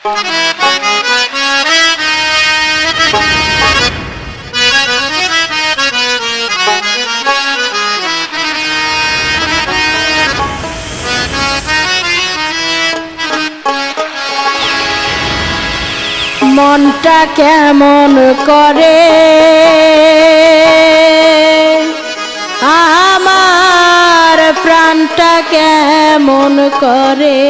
মনটা কেমন করে আমার প্রাণটা কেমন করে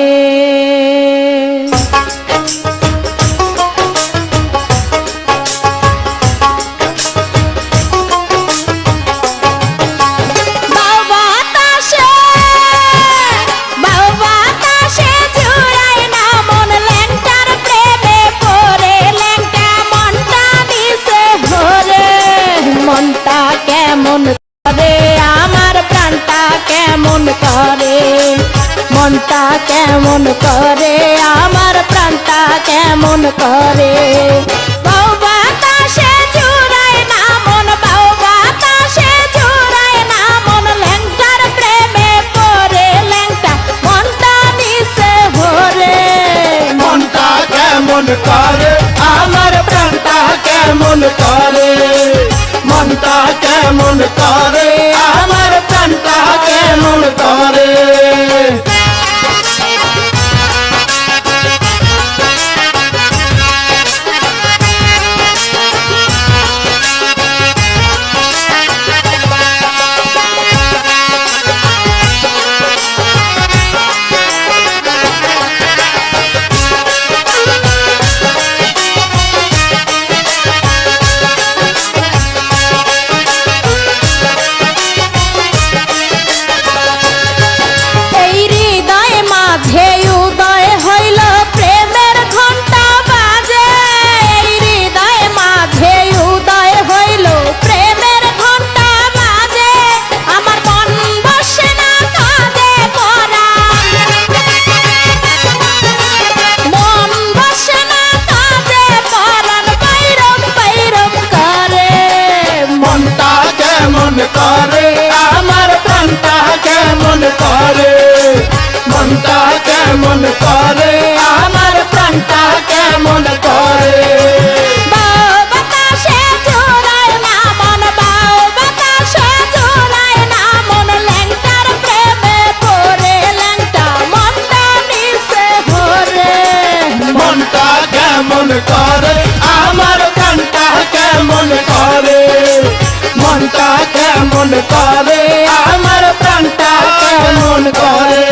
মনটা কেমন করে আমার প্রাণটা কেমন করে মনটা কেমন করে আমার প্রাণটা কেমন করে বাউ বাতাসে জুড়ায় না মন বাউ বাতাসে জুড়ায় না মন ল্যাংটার প্রেমে পড়ে ল্যাংটা মনটা নিচে ভরে মনটা কেমন করে আমার প্রাণটা কেমন করে মনটা কেমন করে আমার প্রাণটা কেমন করে করে আমার প্রাণটা কেমন করে মনটা কেমন করে আমার প্রাণটা কেমন করে বাতাসে জোড়ায় না মন বাউ বাতাসে জোড়ায় না মন ল্যাংটার প্রেমে পড়ে ল্যাংটা মনটা নিচে ভরে মনটা কেমন করে আমার প্রাণটা কেমন করে মনটা কেমন করে আমার প্রাণটা কেমন করে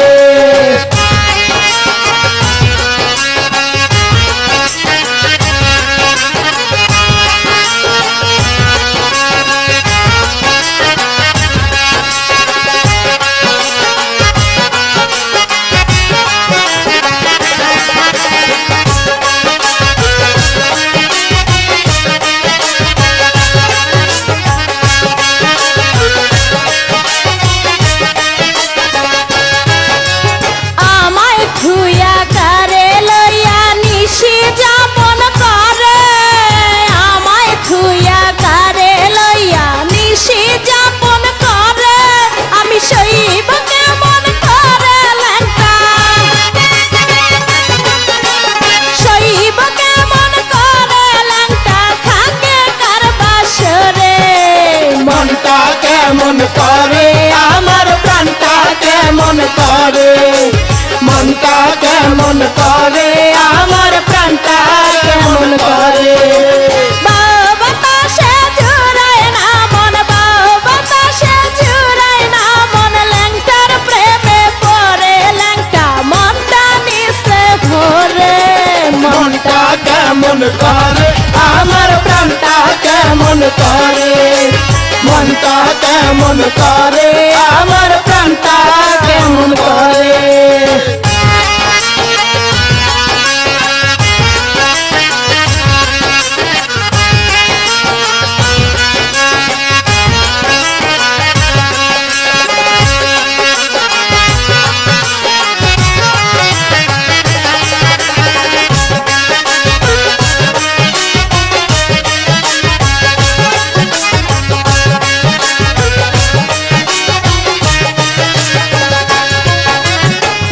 কেমন করে আমার প্রাণটা কেমন করে মনটা কেমন করে আমার প্রাণটা কেমন করে বাতাসে জোড়ায় না মন বাউ বাতাসে জোড়ায় না মন ল্যাংটার প্রেমে পড়ে ল্যাংটা মনটা নিচে ভরে মনটা কেমন করে আমার প্রাণটা কেমন করে মনটা কেমন করে আমার প্রাণটা কেমন করে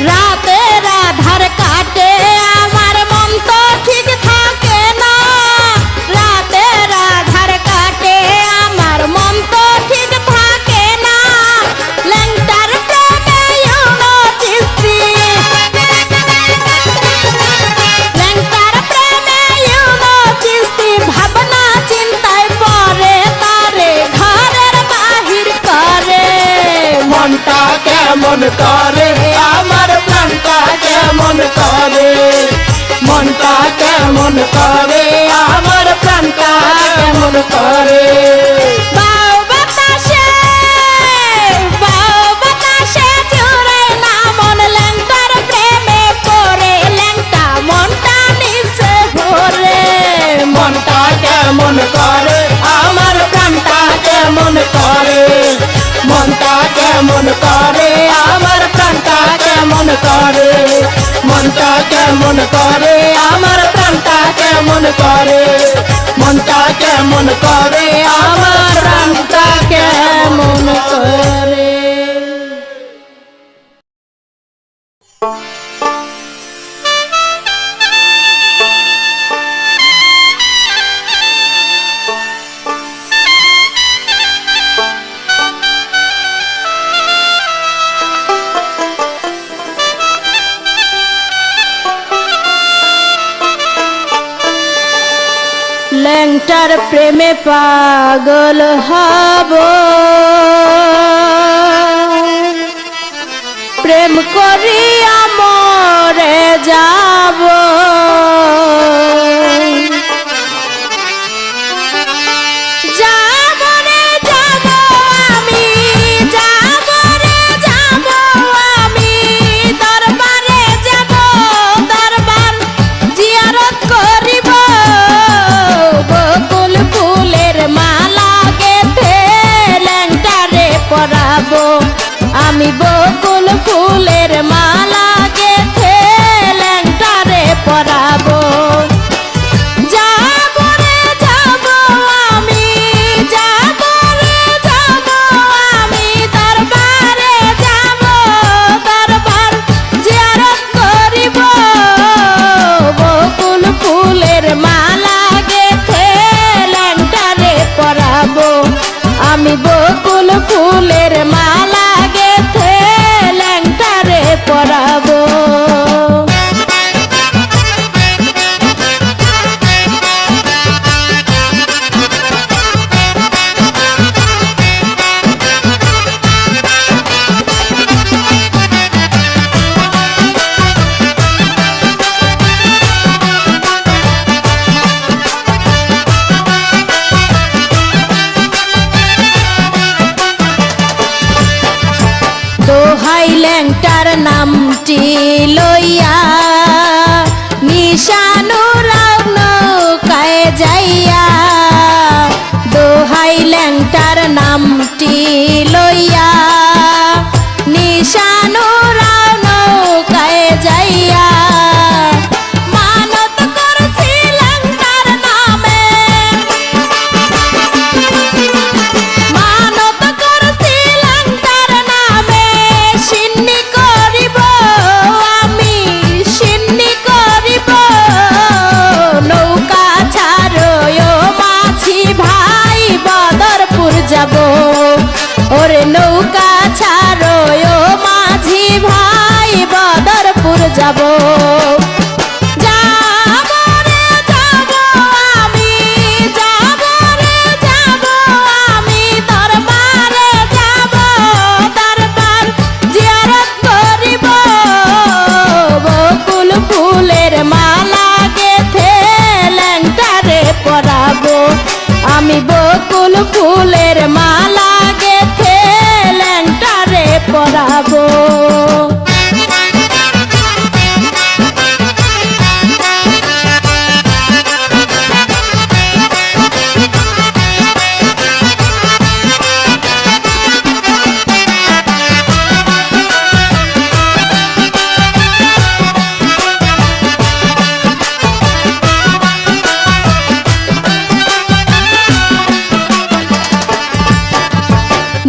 রাতে কেমন করে আমার প্রাণটা কেমন করে মনটা কেমন করে আমার প্রাণটা কেমন করে বাউ বাতাসে জুড়ে না মন ল্যাংটার প্রেমে পড়ে ল্যাংটা মনটা নিচে ভরে মনটা কেমন করে আমার প্রাণটা কেমন করে মনটা কেমন করে আমার প্রাণটা কেমন করে মনটা কেমন করে আমার প্রাণটা কেমন করে মনটা কেমন করে আমার প্রাণটা কেমন করে ল্যাংটার প্রেমে পাগল হব প্রেম করিয়া মরে যাব যাব রে যাব আমি যাব রে যাব আমি দরবারে যাব দরবার জিয়ারত করিব বকুল ফুলের মালা গেথে ল্যাংটারে পরাবো আমি বকুল ফুলের মালা গেথে ল্যাংটারে পরাবো যাব রে যাব আমি যাব রে যাব আমি দরবারে যাব দরবার জিয়ারত করিব বকুল ফুলের মালা গেথে ল্যাংটারে পরাবো আমি বকুল ফুলের মালা গেথে ল্যাংটারে পরাবো দোহাই ল্যাংটার নামটি লইয়া নিশানুরাও নৌকায় যাইয়া দোহাই ল্যাংটার নামটি লইয়া নিশানুরাও নৌকায় যাইয়া মানত করছি ল্যাংটার নামে মানত করছি ল্যাংটার নামে সিন্নি করিব আমি সিন্নি করিব নৌকা ছাড়ো মাঝি ভাই বদরপুর যাব ওরে নৌকা ছাড়ো মাঝি ভাই বদরপুর যাব যাব রে যাব আমি যাব রে যাব আমি দরবারে যাব দরবার জিয়ারত করিব বকুল ফুলের মালা গেথে ল্যাংটারে পরাবো আমি বকুল ফুলের মালা গেথে ল্যাংটারে পরাবো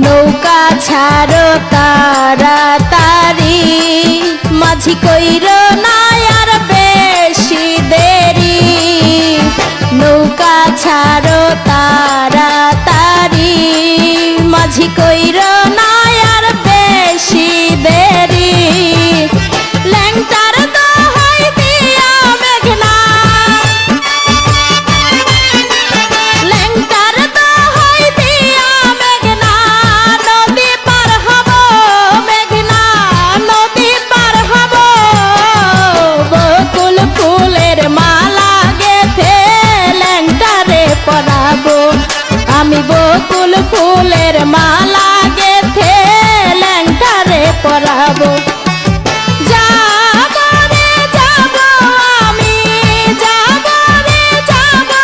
নৌকা ছাড়ো তাড়াতাড়ি মাঝি কইর না আর বেশি দেরি নৌকা ছাড়ো তাড়াতাড়ি মাঝি কইর না আর বেশি দেরি ল্যাংটার দোহাই দিয়া মেঘনা ল্যাংটার দোহাই দিয়া মেঘনা নদী পার হব মেঘনা বকুল ফুলের মালা গেথে ল্যাংটারে পরাবো। যাবো রে যাবো আমি, যাবো রে যাবো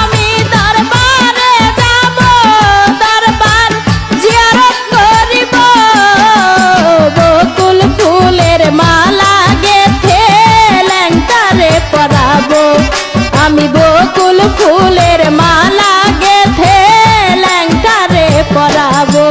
আমি, দরবারে যাবো, দরবার জিয়ারত করিব। বকুল ফুলের মালা গেথে ল্যাংটারে পরাবো। আমি বকুল ফুলের মালা গেথে ল্যাংটারে পরাবো।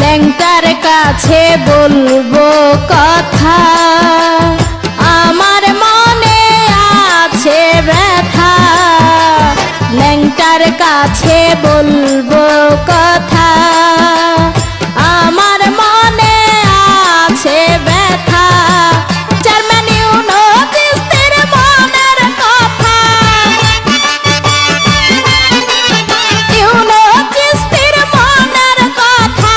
ল্যাংটার কাছে বলবো কথা, আমার মনে আছে ব্যথা। ল্যাংটার কাছে বলবো কথা, আমার মনে আছে ব্যথা। চেয়ারম্যান ইউনুসের মনের কথা, ইউনুসের মনের কথা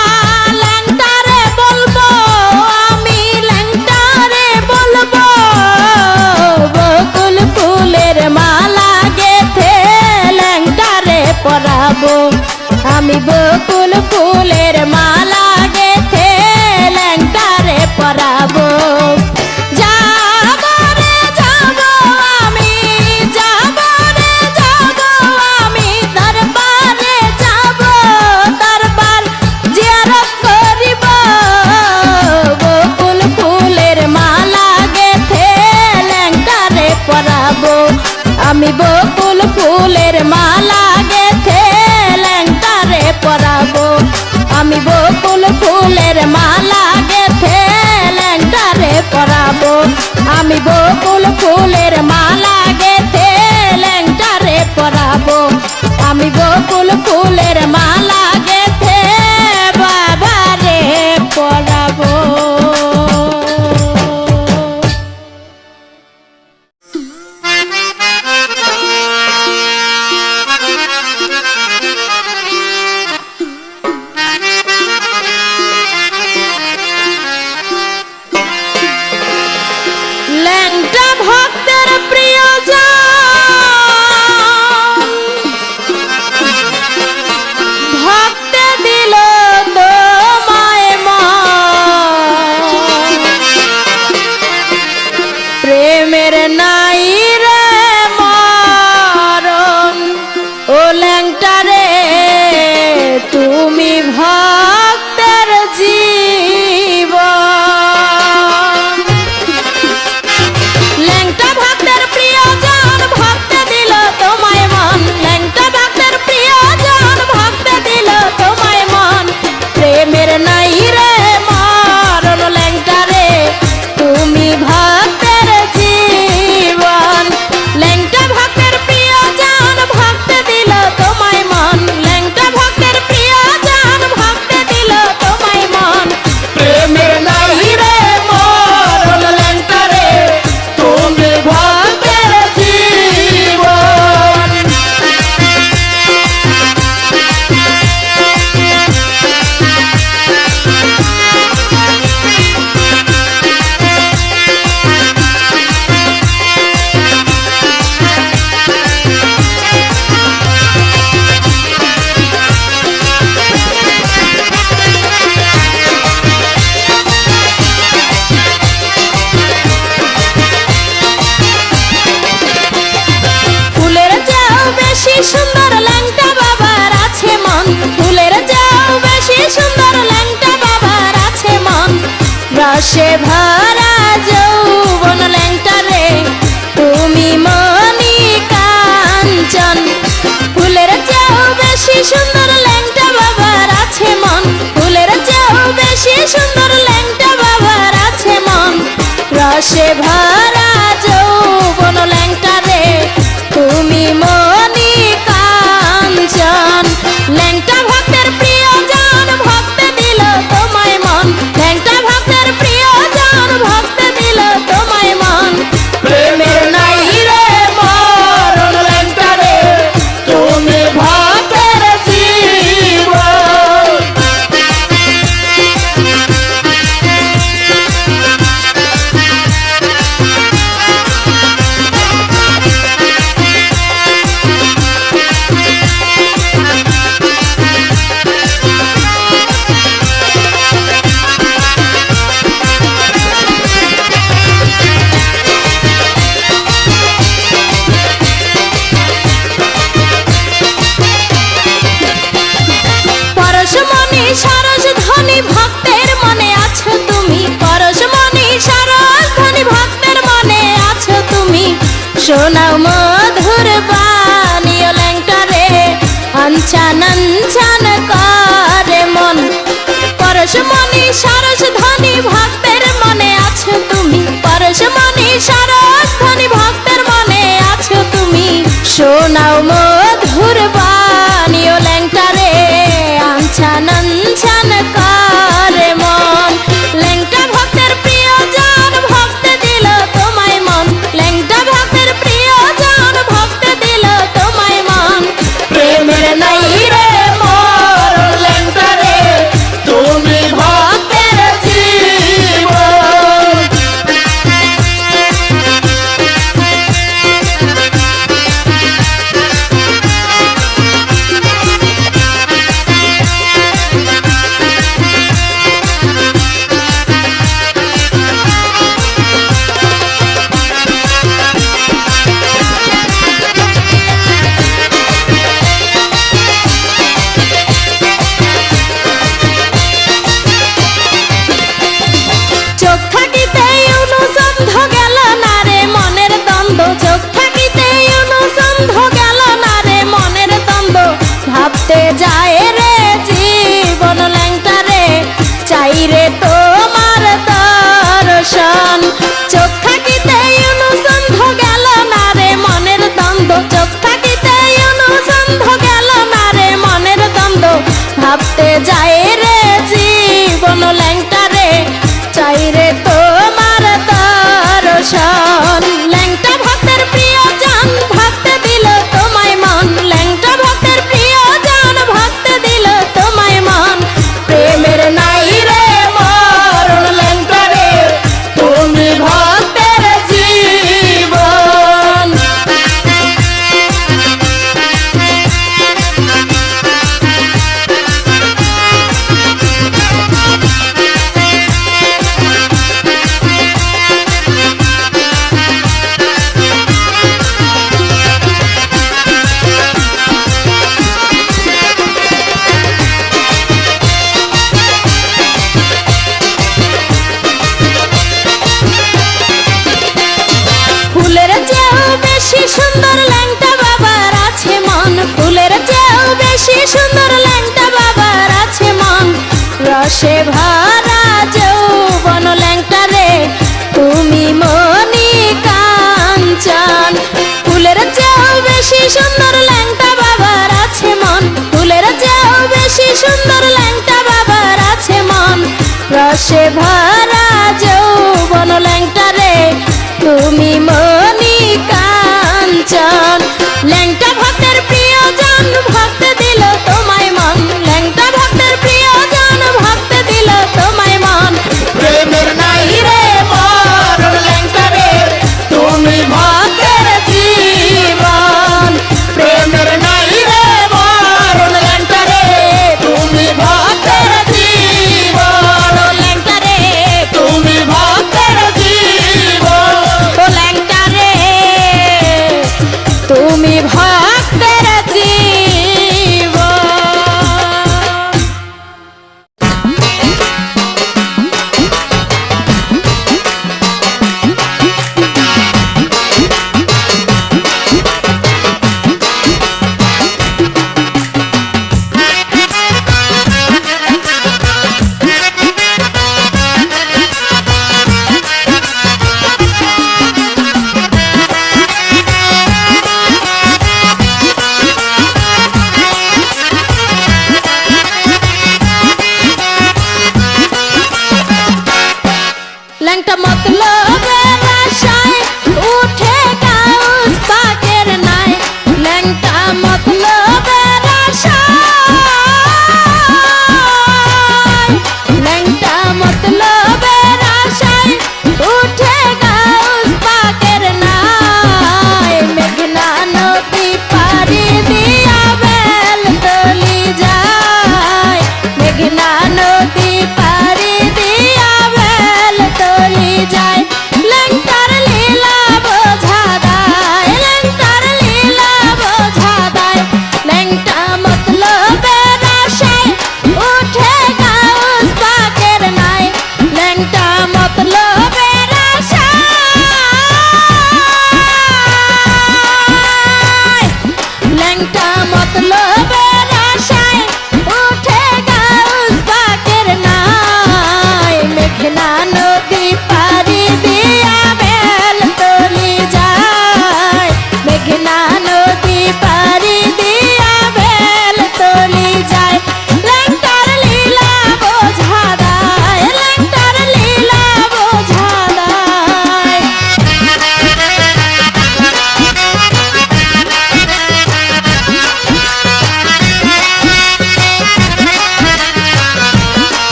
ল্যাংটারে বলবো, আমি ল্যাংটারে বলবো। বকুল ফুলের মালা গেথে ল্যাংটারে পরাবো। আমি বকুল ফুলের মালা গেথে ল্যাংটারে পরাবো। যাবো রে যাবো আমি, যাবো রে যাবো আমি, দরবারে যাবো, দরবার জিয়ারত করিব। বকুল ফুলের মালা গেথে ল্যাংটারে পরাবো। আমি বকুল ফুলের মালা গেথে ল্যাংটারে পরাবো। আমি বকুল ফুলের মালা গেথে ল্যাংটারে পরাবো। আমি বকুল ফুলের মালা গেথে ল্যাংটারে পরাবো। আমি বকুল ফুলের মালা গেথে বাবারে পরাবো। ল্যাংটা ভক্তের প্রিয়জন, ভক্তে দিল তোমায় মন। প্রেমের নাই রে মরণ, ও ল্যাংটারে তুমি ভক্তের জীবন। ল্যাংটা ভক্তের প্রিয়জন, ভক্তে দিল তোমায় মন। ল্যাংটা ভক্তের প্রিয়জন, ভক্তে দিল তোমায় মন। প্রেমের নাই রে মরণ, ল্যাংটারে তুমি ভক্তের জীবন। ল্যাংটা ভক্তের প্রিয়জন, ভক্তে দিল তোমায় মন। ল্যাংটা ভক্তের প্রিয়জন, ভক্তে দিল তোমায় মন। প্রেমের নাই রে মরণ, ল্যাংটারে তুমি ভক্তের জীবন। ফুলের চেয়েও বেশি সুন্দর ল্যাংটা বাবার আছে মন। ফুলের চেয়েও বেশি সুন্দর ল্যাংটা বাবার আছে মন। রসে ভরা যৌবন ল্যাংটারে তুমি মনি কাঞ্চন। ফুলের চেয়েও বেশি সুন্দর ল্যাংটা বাবার আছে মন। ফুলের চেয়েও বেশি সুন্দর ল্যাংটা বাবার আছে মন। রসে ভরা যৌবন ল্যাংটারে তুমি মনি কাঞ্চন। ল্যাংটা ভক্তের প্রিয়জন, ভক্তে দিল তোমায় মন। ল্যাংটা আনছান আনছান করে মন পরশমণি সরস ধনী ভক্তের মনে আছো তুমি পরশমণি সরস ধনী ভক্তের মনে আছো তুমি শোনাও মধুর বাণী ও ল্যাংটা রে আনছান আনছান করে মন ল্যাংটা ভক্তের প্রিয়জন ভক্তে দিল তোমায় মন ল্যাংটা ভক্তের প্রিয়জন ভক্তে দিল তোমায় মন প্রেমের নাই রে মরণ ল্যাংটা রে তুমি ভক্তের জীবন। চোখ থাকিতে অনুসন্ধ গেল না রে মনের দ্বন্দ্ব চোখ থাকিতে অনুসন্ধ গেল না রে মনের দ্বন্দ্ব ভাবতে যায় রে জীবন ল্যাংটা রে চাই রে তোমার দর্শন চোখ থাকিতে অনুসন্ধ গেল না রে মনের দ্বন্দ্ব চোখ থাকিতে অনুসন্ধ গেল না রে মনের দ্বন্দ্ব ভাবতে যায় রে জীবন ল্যাংটা রে চাই রে তোমার দর্শন ল্যাংটা ভক্তের প্রিয়জন ভক্তে দিল তোমায় মন ল্যাংটা ভক্তের প্রিয়জন ভক্তে দিল তোমায় মন প্রেমের নাই রে মরণ ল্যাংটা রে তুমি ভক্তের জীবন। ফুলের চেয়েও বেশি সুন্দর ল্যাংটা বাবার আছে মন ফুলের চেয়েও বেশি সুন্দর ল্যাংটা বাবার আছে মন রসে ভরা যৌবন ল্যাংটা রে তুমি মনি কাঞ্চন ফুলের চেয়েও বেশি সুন্দর ল্যাংটা বাবার আছে মন ফুলের চেয়েও বেশি সুন্দর ল্যাংটা বাবার আছে মন রসে ভরা যৌবন ল্যাংটা রে তুমি মনি কাঞ্চন ল্যাংটা ভক্তের প্রিয়জন ভক্তে দিল তোমায় মন ল্যাংটা ভক্তের প্রিয়জন ভক্তে দিল তোমায় মন প্রেমের নাই রে মরণ ল্যাংটা রে তুমি ভক্তের জীবন। প্রেমের নাই রে মরণ ল্যাংটা রে তুমি ভক্তের জীবন। ল্যাংটা রে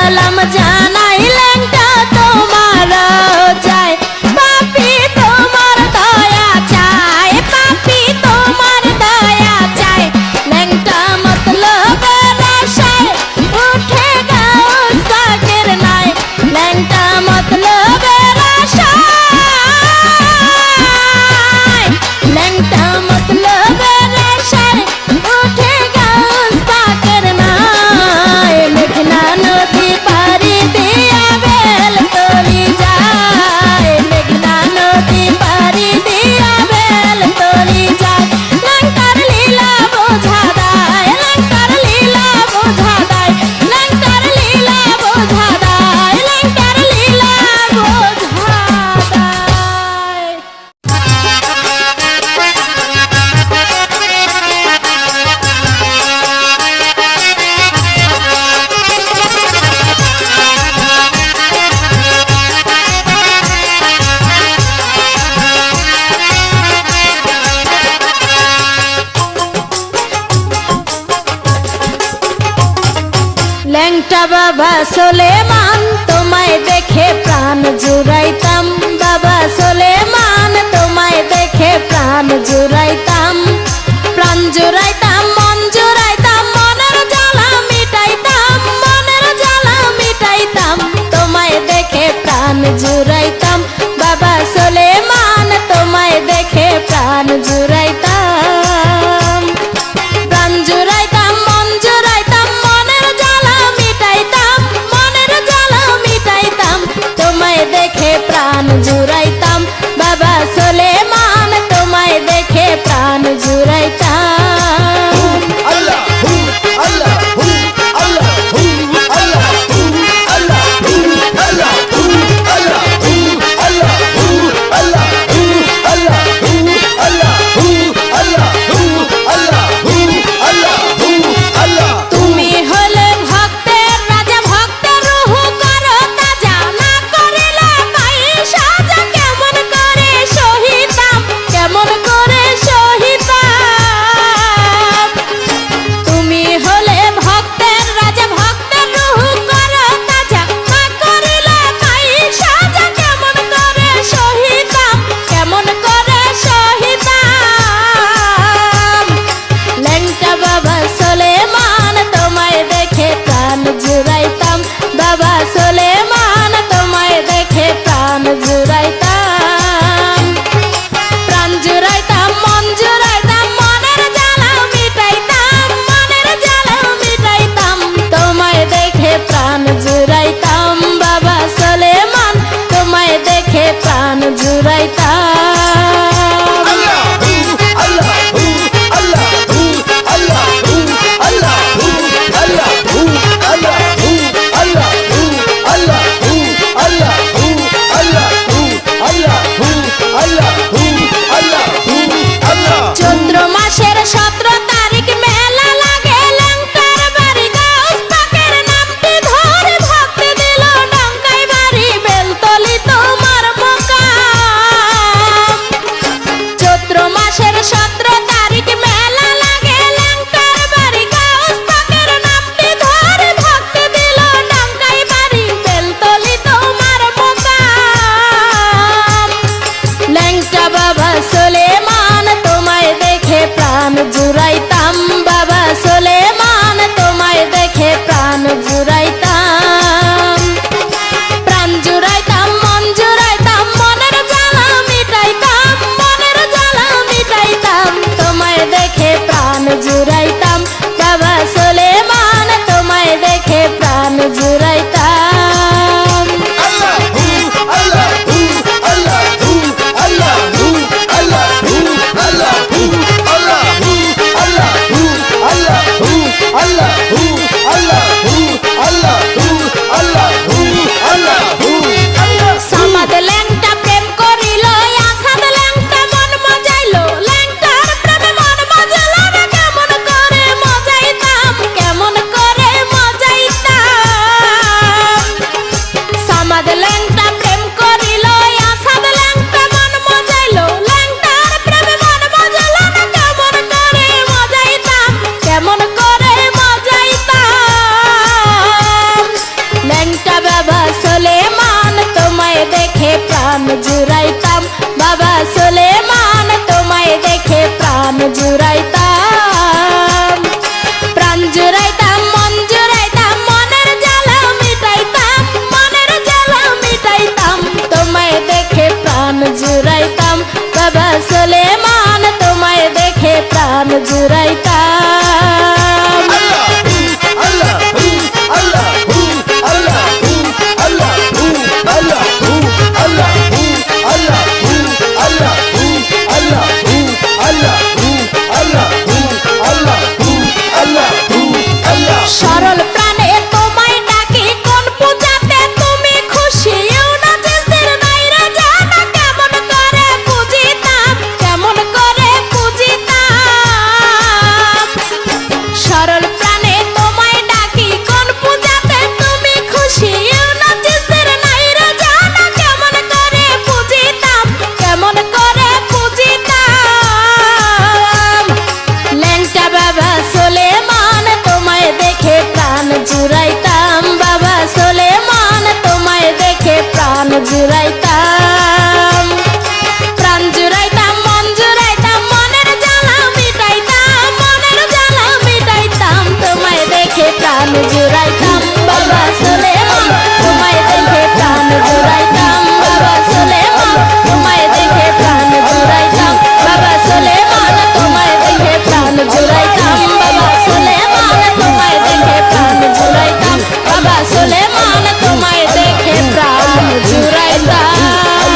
সালাম জানাই ল্যাংটা তোমার চাই পাপি তোমার দয়া চাই পাপি তোমার দয়া চাই ল্যাংটা মতলবের আশায় উঠে গাউস পাকের নাই ল্যাংটা মতলবের আশায় ল্যাংটা মতলবের আশায় উঠে গাউস পাকের নাই মেঘনা নদী পাড়ি দিয়া বেল তরি যায় মেঘনা নদী পাড়ি দিয়া বেল তরি যায় ল্যাংটার লীলা বোঝা দেয় ল্যাংটার লীলা বোঝা দেয় ল্যাংটার লীলা বোঝা দেয় ল্যাংটার লীলা বোঝা দেয় ল্যাংটা বাবা সোলেমান তোমায় দেখে প্রাণ জুড়াইতাম বাবা সোলেমান তোমায় দেখে প্রাণ জুড়াইতাম মন জুড়াইতাম মনের জ্বালা মিটাইতাম মনের জ্বালা মিটাইতাম তোমায় দেখে প্রাণ জুড়াইতাম বাবা সোলেমান তোমায় দেখে প্রাণ জুড়াইতাম প্রাণ জুড়াইতাম মন জুড়াইতাম মনের জ্বালা মিটাইতাম মনের জ্বালা মিটাইতাম তোমায় দেখে প্রাণ জুড়াইতাম বাবা সোলেমান তোমায় দেখে প্রাণ জুড়াইতাম আল্লাহ হু আল্লাহ হু আল্লাহ হু আল্লাহ হু আল্লাহ হু আল্লাহ হু আল্লাহ হু আল্লাহ হু আল্লাহ হু আল্লাহ হু আল্লাহ হু আল্লাহ হু আল্লাহ হু আল্লাহ হু আল্লাহ তুমি হলে ভক্তের রাজা ভক্তের রুহু করো তাজা না করিলে পাই সাজা কেমন করে সহিতাম কেমন করে সহিতাম তুমি হলে ভক্তের রাজা ভক্তের রুহু করো তাজা না করিলে পাই সাজা কেমন করে সহিতাম কেমন করে সহিতাম ল্যাংটা বাবা সোলেমান তোমায় দেখে প্রাণ জুড়াইতাম বাবা সোলেমান তোমায় দেখে প্রাণ জুড়াইতাম প্রাণ জুড়াইতাম মন জুড়াইতাম মনের জ্বালা মিটাইতাম মনের জ্বালা মিটাইতাম তোমায় দেখে প্রাণ জুড়াইতাম বাবা সোলেমান তোমায় দেখে প্রাণ জুড়াইতাম আল্লাহ হু আল্লাহ হু আল্লাহ হু আল্লাহ হু আল্লাহ হু আল্লাহ হু আল্লাহ হু আল্লাহ হু আল্লাহ হু আল্লাহ হু আল্লাহ হু আল্লাহ হু আল্লাহ হু আল্লাহ হু আল্লাহ চৈত্র মাসের 17 তারিখ মেলা লাগে ল্যাংটার বাড়ি গাউস পাকের নামটি ধরে ভক্তি দিল ডঙ্কাই বাড়ি বেলতলি তোমার মোকাম চৈত্র মাসের 17 তারিখ মেলা লাগে ল্যাংটার বাড়ি গাউস পাকের নামটি ধরে ভক্তি দিল ডঙ্কাই বাড়ি বেলতলি তোমার মোকাম ল্যাংটা বাবা সোলেমান তোমায় দেখে প্রাণ জুড়াইতাম বাবা সোলেমান তোমায় দেখে প্রাণ জুড়াইতাম প্রাণ জুড়াইতাম মন জুড়াইতাম মনের জ্বালা মিটাইতাম মনের জ্বালা মিটাইতাম তোমায় দেখে প্রাণ জুড়াইতাম বাবা সোলেমান তোমায় দেখে প্রাণ জুড়াইতাম আল্লাহ হু আল্লাহ হু আল্লাহ হু আল্লাহ হু আল্লাহ হু আল্লাহ হু আল্লাহ হু আল্লাহ হু আল্লাহ হু আল্লাহ হু আল্লাহ হু আল্লাহ হু আল্লাহ হু আল্লাহ হু আল্লাহ সামাদ ল্যাংটা প্রেম করিল আসাদ ল্যাংটা মন মজাইল ল্যাংটার প্রেমে মন মজাইল না কেমন করে মজাইতাম কেমন করে মজাইতাম জুড়াইতাম, প্রাণ জুড়াইতাম, মন জুড়াইতাম, মনের জ্বালা মিটাইতাম, মনের জ্বালা মিটাইতাম, তোমায় দেখে প্রাণ জুড়াইতাম বাবা সুলেমান, তোমায় দেখে প্রাণ জুড়াইতাম। সরল প্রাণে তোমায় ডাকি, কোন পূজাতে তুমি খুশি, ইউনাজিসের নাইরা জানা কেমন করে পুজিতাম, কেমন করে পুজিতাম। সরল প্রাণে তোমায় ডাকি, কোন পূজাতে তুমি খুশি, ইউনাজিসের নাইরা জানা কেমন করে পুজিতাম, কেমন করে পুজিতাম। ল্যাংটা বাবা সুলেমান, তোমায় দেখে প্রাণ জুড়াইতাম বাবা সুলেমান, তোমায় দেখে প্রাণ জুড়াইতাম, প্রাণ জুড়াইতাম, মন জুড়াইতাম, মনের জ্বালা মিটাইতাম, মনের জ্বালা মিটাইতাম, তোমায় দেখে প্রাণ জুড়াইতাম বাবা সুলেমান, তোমায় দেখে প্রাণ জুড়াইতাম বাবা সুলেমান, তোমায় দেখে প্রাণ জুড়াইতাম বাবা সুলেমান, তোমায় দেখে প্রাণ জুড়াইতাম বাবা সুলেমান, তোমায় দেখে প্রাণ জুড়াইতাম বাবা সুলেমান, তোমায় দেখে প্রাণ জুড়াইতাম।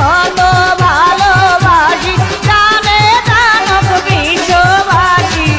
কত ভালোবাসি জানে জানক বিশ্ববাসী।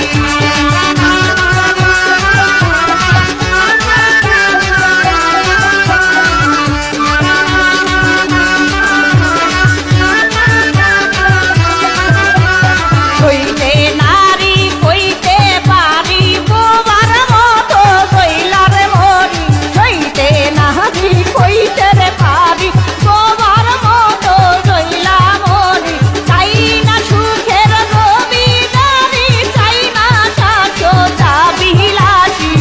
কইতে নারী কইতে পারি তোমার মতো শৈলার মরি, কইতে নারী কইতে রে পারি তোমার মতো শৈলা মরি। চাই না সুখের জমিদারি, চাই না শাশ্বতা বিলাসী।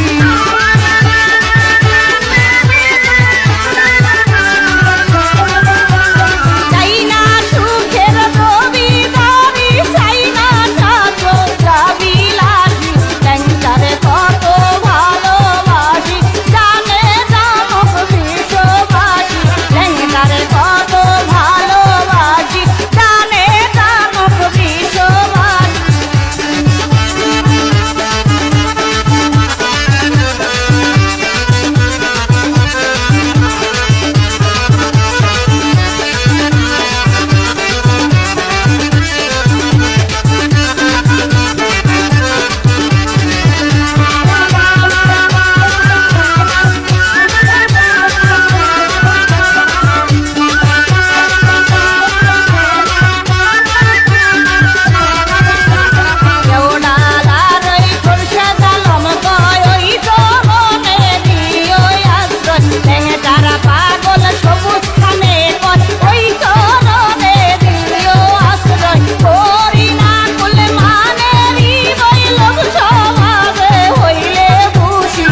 চাই না সুখের জমিদারি, চাই না শাশ্বতা বিলাসী। ল্যাংটারে কত ভালোবাসি জানে জানক বিশ্ববাসী। ল্যাংটারে কত ভালোবাসি জানে জানক বিশ্ববাসী। কেওড়ালার ওই খোরশেদ আলম কয় ওই জননে দিও আশ্রয়। ল্যাংটারা পাগল সবুজ খানে কয় ওই জননে দিও আশ্রয়। করি না কুল মানেরি বই লোক সমাজে হইলে খুশি।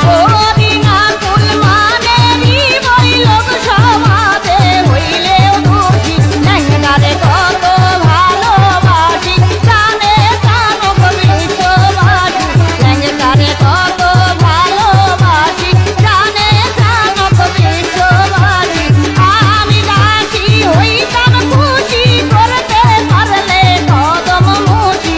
করি না কুল মানেরি বই লোক সমাজে হইলে খুশি। ল্যাংটারে কত ভালোবাসি জানে জানক বিশ্ববাসী। ল্যাংটারে কত ভালোবাসি জানে জানক বিশ্ববাসী। আমি রাখি হইতাম খুশি করতে পারলে কদম মুছি।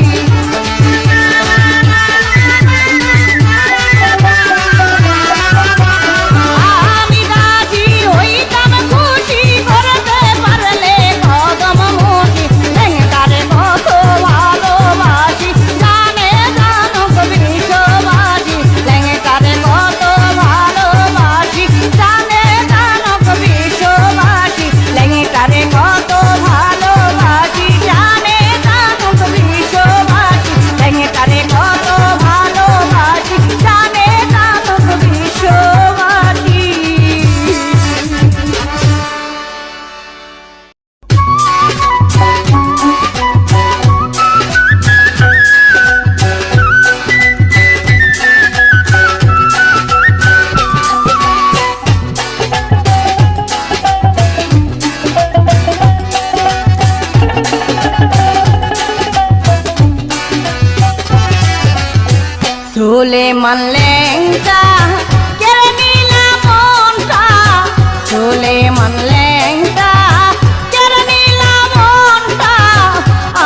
আমি রাজি হইতাম খুশি করতে পারলে কদম মুছি। ল্যাংটারে কত ভালোবাসি জানে জানক বিশ্ববাসী। ল্যাংটারে কত ভালোবাসি জানে জানক বিশ্ববাসী। ল্যাংটারে কত ভালোবাসি জানে জানক বিশ্ববাসী। ল্যাংটারে কত ভালোবাসি জানে জানক বিশ্ববাসী। সুলেমান ল্যাংটা কেড়ে নিলা মনটা। সুলেমান ল্যাংটা কেড়ে নিলা মনটা।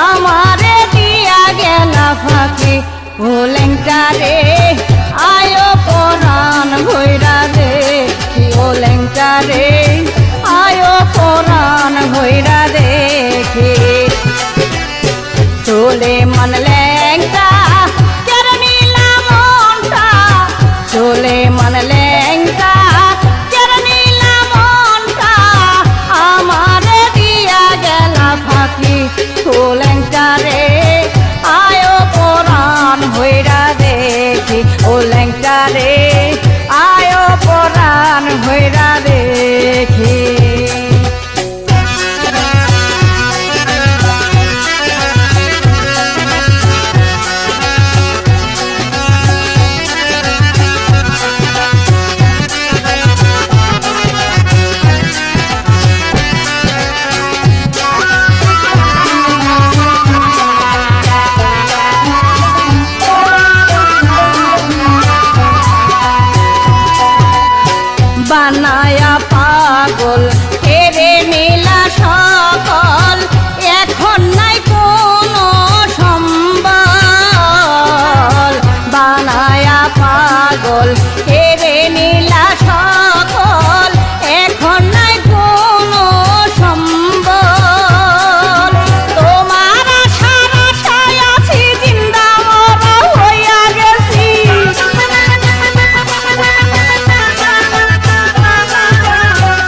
আমারে দিয়া গেলা ফাঁকি ও ল্যাংটা রে আয়ো পরাণ ভৈরা দেখি। ও ল্যাংটা রে আয়ো পরাণ ভৈরা দেখি। সুলেমান ল্যাংটা কেড়ে নিলা মনটা। সুলেমান ল্যাংটা কেড়ে নিলা মনটা। আমারে দিয়া গেলা ফাঁকি ও ল্যাংটা রে আয়ো পরাণ ভৈরা দেখি। ও ল্যাংটা রে আয়ো পরাণ ভৈরা দেখি। বানায়া পাগল কেড়ে নিলা সকল। এখন নাই কোনো সম্বল। বানায়া পাগল নিলা সকল এখন নাই কোনো সম্বল তোমার আশার আশায় আছি জিন্দা মরা হইয়া গেছি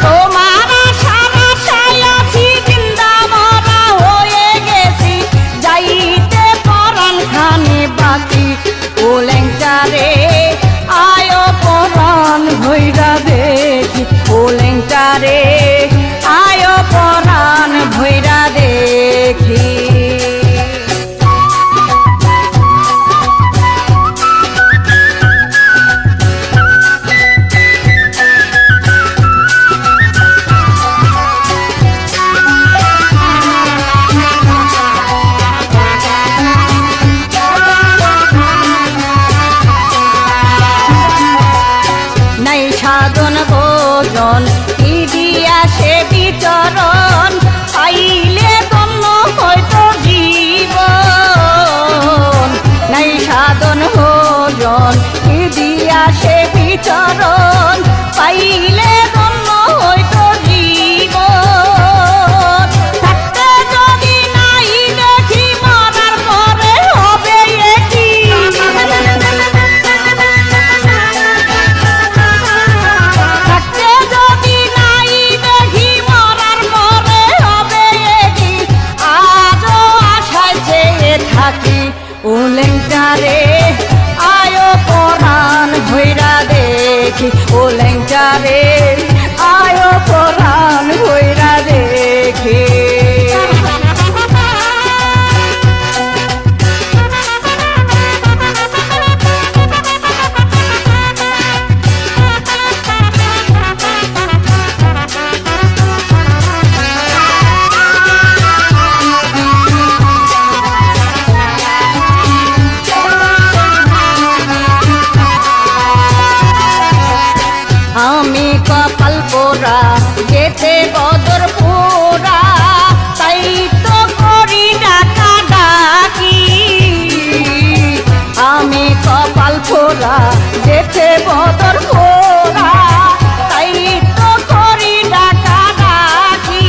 তোমার আশার আশায় আছি জিন্দা মরা হয়ে গেছি যাইতে পরাণ খানি বাকি ও লেংটারে আয়ো পরাণ ভৈরা দেখি ও লেংটারে আয়ো পরাণ ভৈরা দেখি নাই সাধন ভোজন কি দিয়া সে বিচরণ পাইলে তন্ন হয়তো জীবন নাই সাধন ভোজন কি দিয়া সে বিচরণ পাইলে তন্ন হয়তো জীবন থাকতে যদি নাই দেখি মরার পরে হবে কি থাকতে যদি নাই দেখি মরার পরে হবে কি আজও আশায় চেয়ে থাকি ও লেংটারে আয়ো পরাণ ভৈরা দেখি ও লেংটারে আয়ো পরাণ ভৈরা দেখি আমি কপাল পোড়া যেতে বদর পোড়া তাই তো করি ডাকা ডাকি আমি কপাল পোড়া যেতে বদর পোড়া তাই তো করি ডাকা ডাকি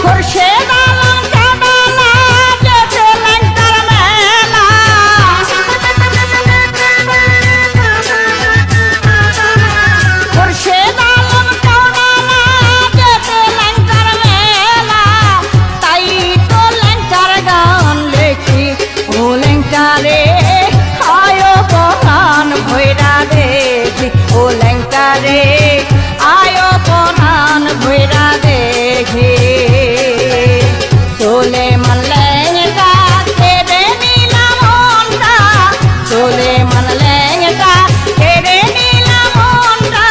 খোরশেদ আলম কাবালা যেতে লেংটার মেলা খোরশেদ আলম কাবালা যেতে লেংটার মেলা তাই তো লেংটার গান লেখি ও লেংটারে আয়ো পরাণ ভৈরা দেখি ও লেংটারে আয়ো পরাণ ভৈরা দেখি চলে মান লেংটা কেড়ে নিলাম মনটা চলে মান লেংটা কেড়ে নিলাম মনটা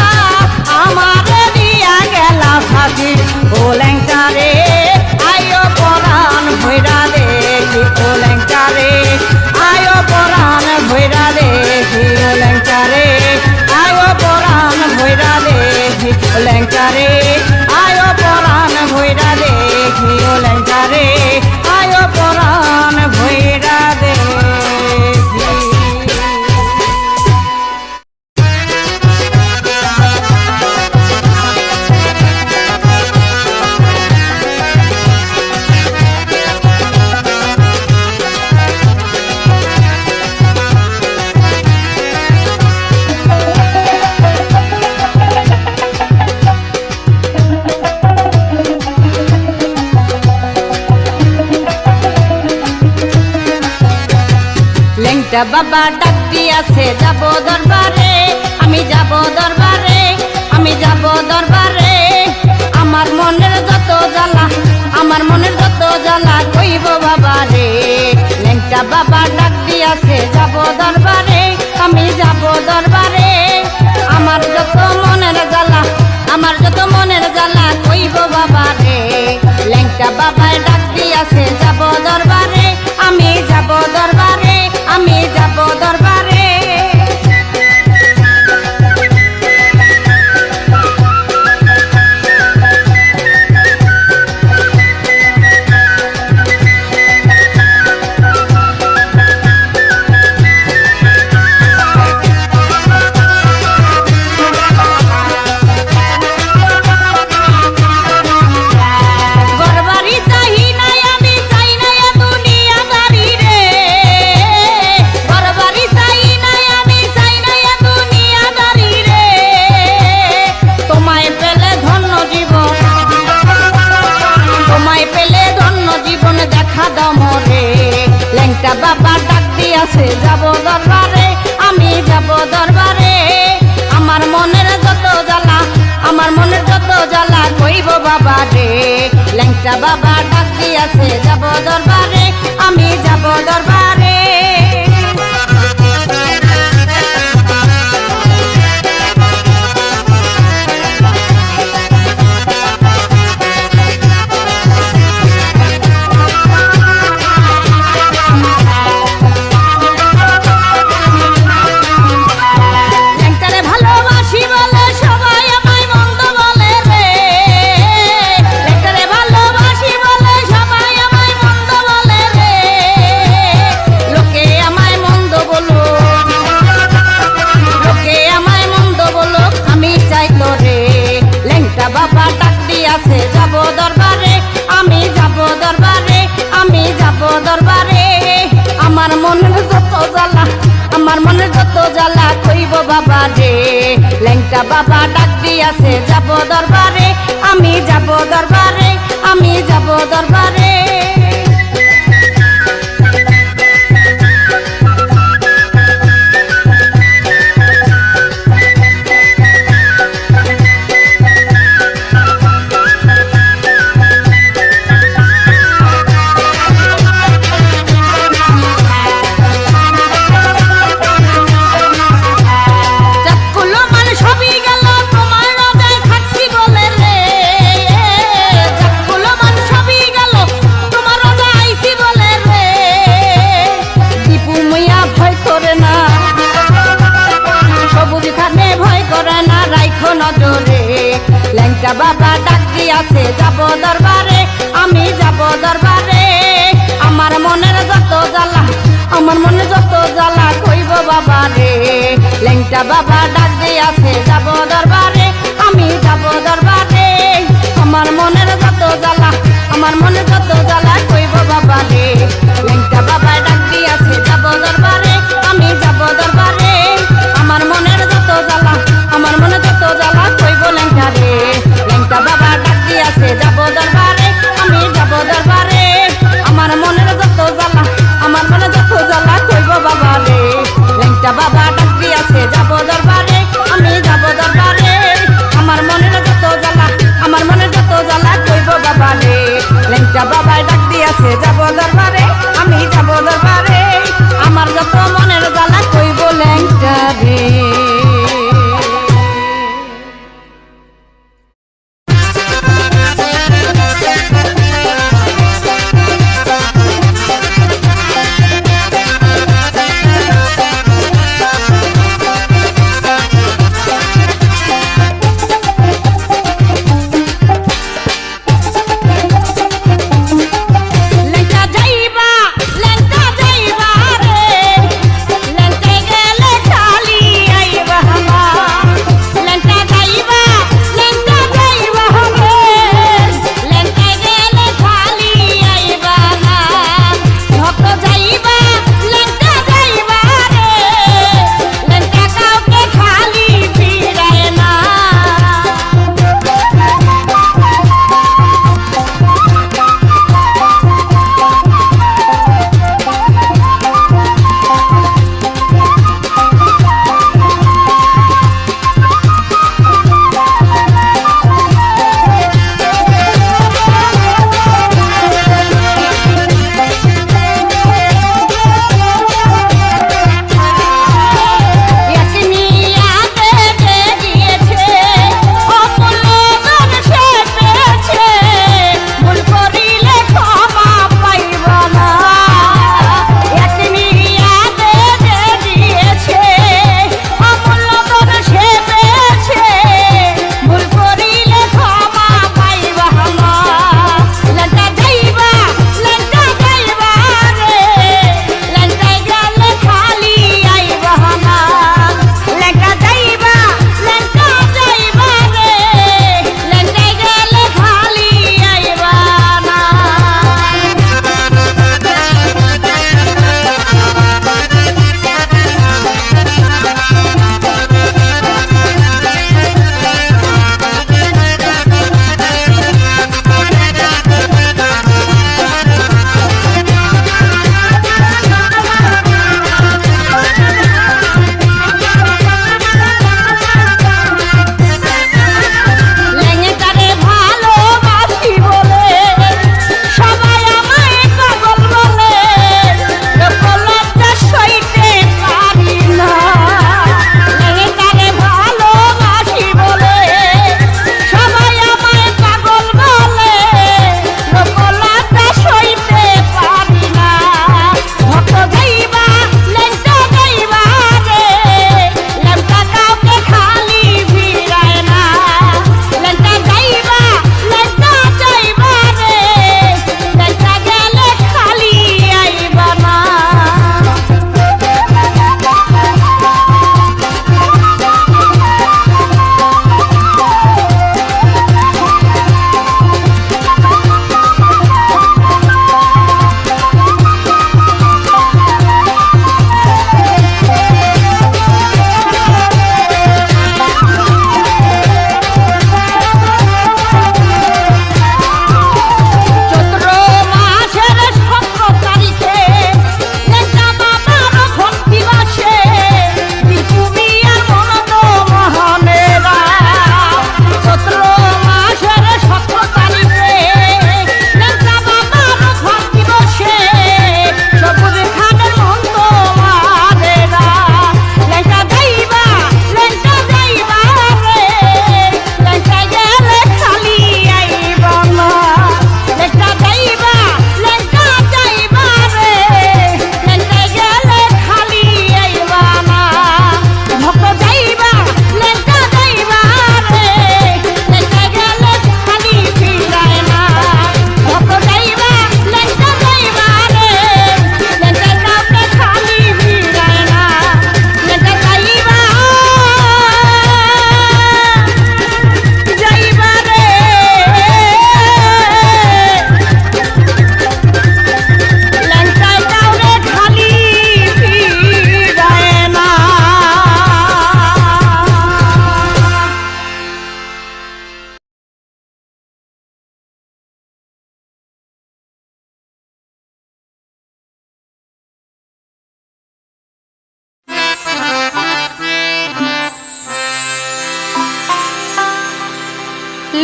আমার দিয়া গেলা ফাঁকি ও লেংটারে আয়ো পরাণ ভৈরা দেখি ও লেংটারে আয়ো পরাণ ভৈরা দেখি ও লেংটারে আয়ো পরাণ ভৈরা দেখি ও লেংটারে আয়ো পরাণ ভৈরা দেখি ও লেংটারে আয়ো পরাণ ভৈরা দেখি লেংটা বাবা ডাক দিয়াছে যাব দরবারে আমি যাব দরবারে আমি যাব দরবারে আমার মনের যত জ্বালা আমার মনের যত জ্বালা কইব বাবা রে লেংটা বাবা ডাক দিয়াছে যাব দরবারে আমি যাব দরবারে আমার যত মনের জ্বালা আমার যত মনের জ্বালা কইব বাবা রে লেংটা বাবা ডাক দিয়াছে যাব দরবারে আমি যাব দরবারে আমি যাব দরবারে জ্বালা কইব বাবা রে ল্যাংটা বাবা ডাক দিয়াছে যাব দরবারে আমি যাব দরবারে বাবা ডাক দিয়াছে যাব দরবারে আমি যাব দরবারে আমি যাব দরবারে আমার মনের যত জ্বালা আমার মনের যত জ্বালা কইব বাবা রে ল্যাংটা বাবা ডাক দিয়াছে যাব দরবারে আমি যাব দরবারে আমি যাব দরবারে নজরে ল্যাংটা বাবা ডাক দিয়াছে যাব দরবারে আমি যাব দরবারে আমার মনের যত জ্বালা আমার মনে যত জ্বালা কইব বাবা রে ল্যাংটা বাবা ডাক দিয়াছে যাব দরবারে আমি যাব দরবারে আমার মনের যত জ্বালা আমার মনে যত জ্বালা কইব বাবা রে ল্যাংটা বাবা ডাক দিয়াছে যাব দরবারে আমি যাব দরবারে আমার মনের যত জ্বালা আমার মনে যত জ্বালা কইব ল্যাংটা রে ল্যাংটা বাবা ডাক দিয়াছে যাব দরবারে আমি যাব দরবারে আমার মনের যত জ্বালা আমার মনে যত জ্বালা কইব বাবা রে ল্যাংটা বাবা ডাক দিয়াছে যাব দরবারে আমি যাব দরবারে আমার মনের যত জ্বালা আমার মনে যত জ্বালা কইব বাবা রে ল্যাংটা বাবা ডাক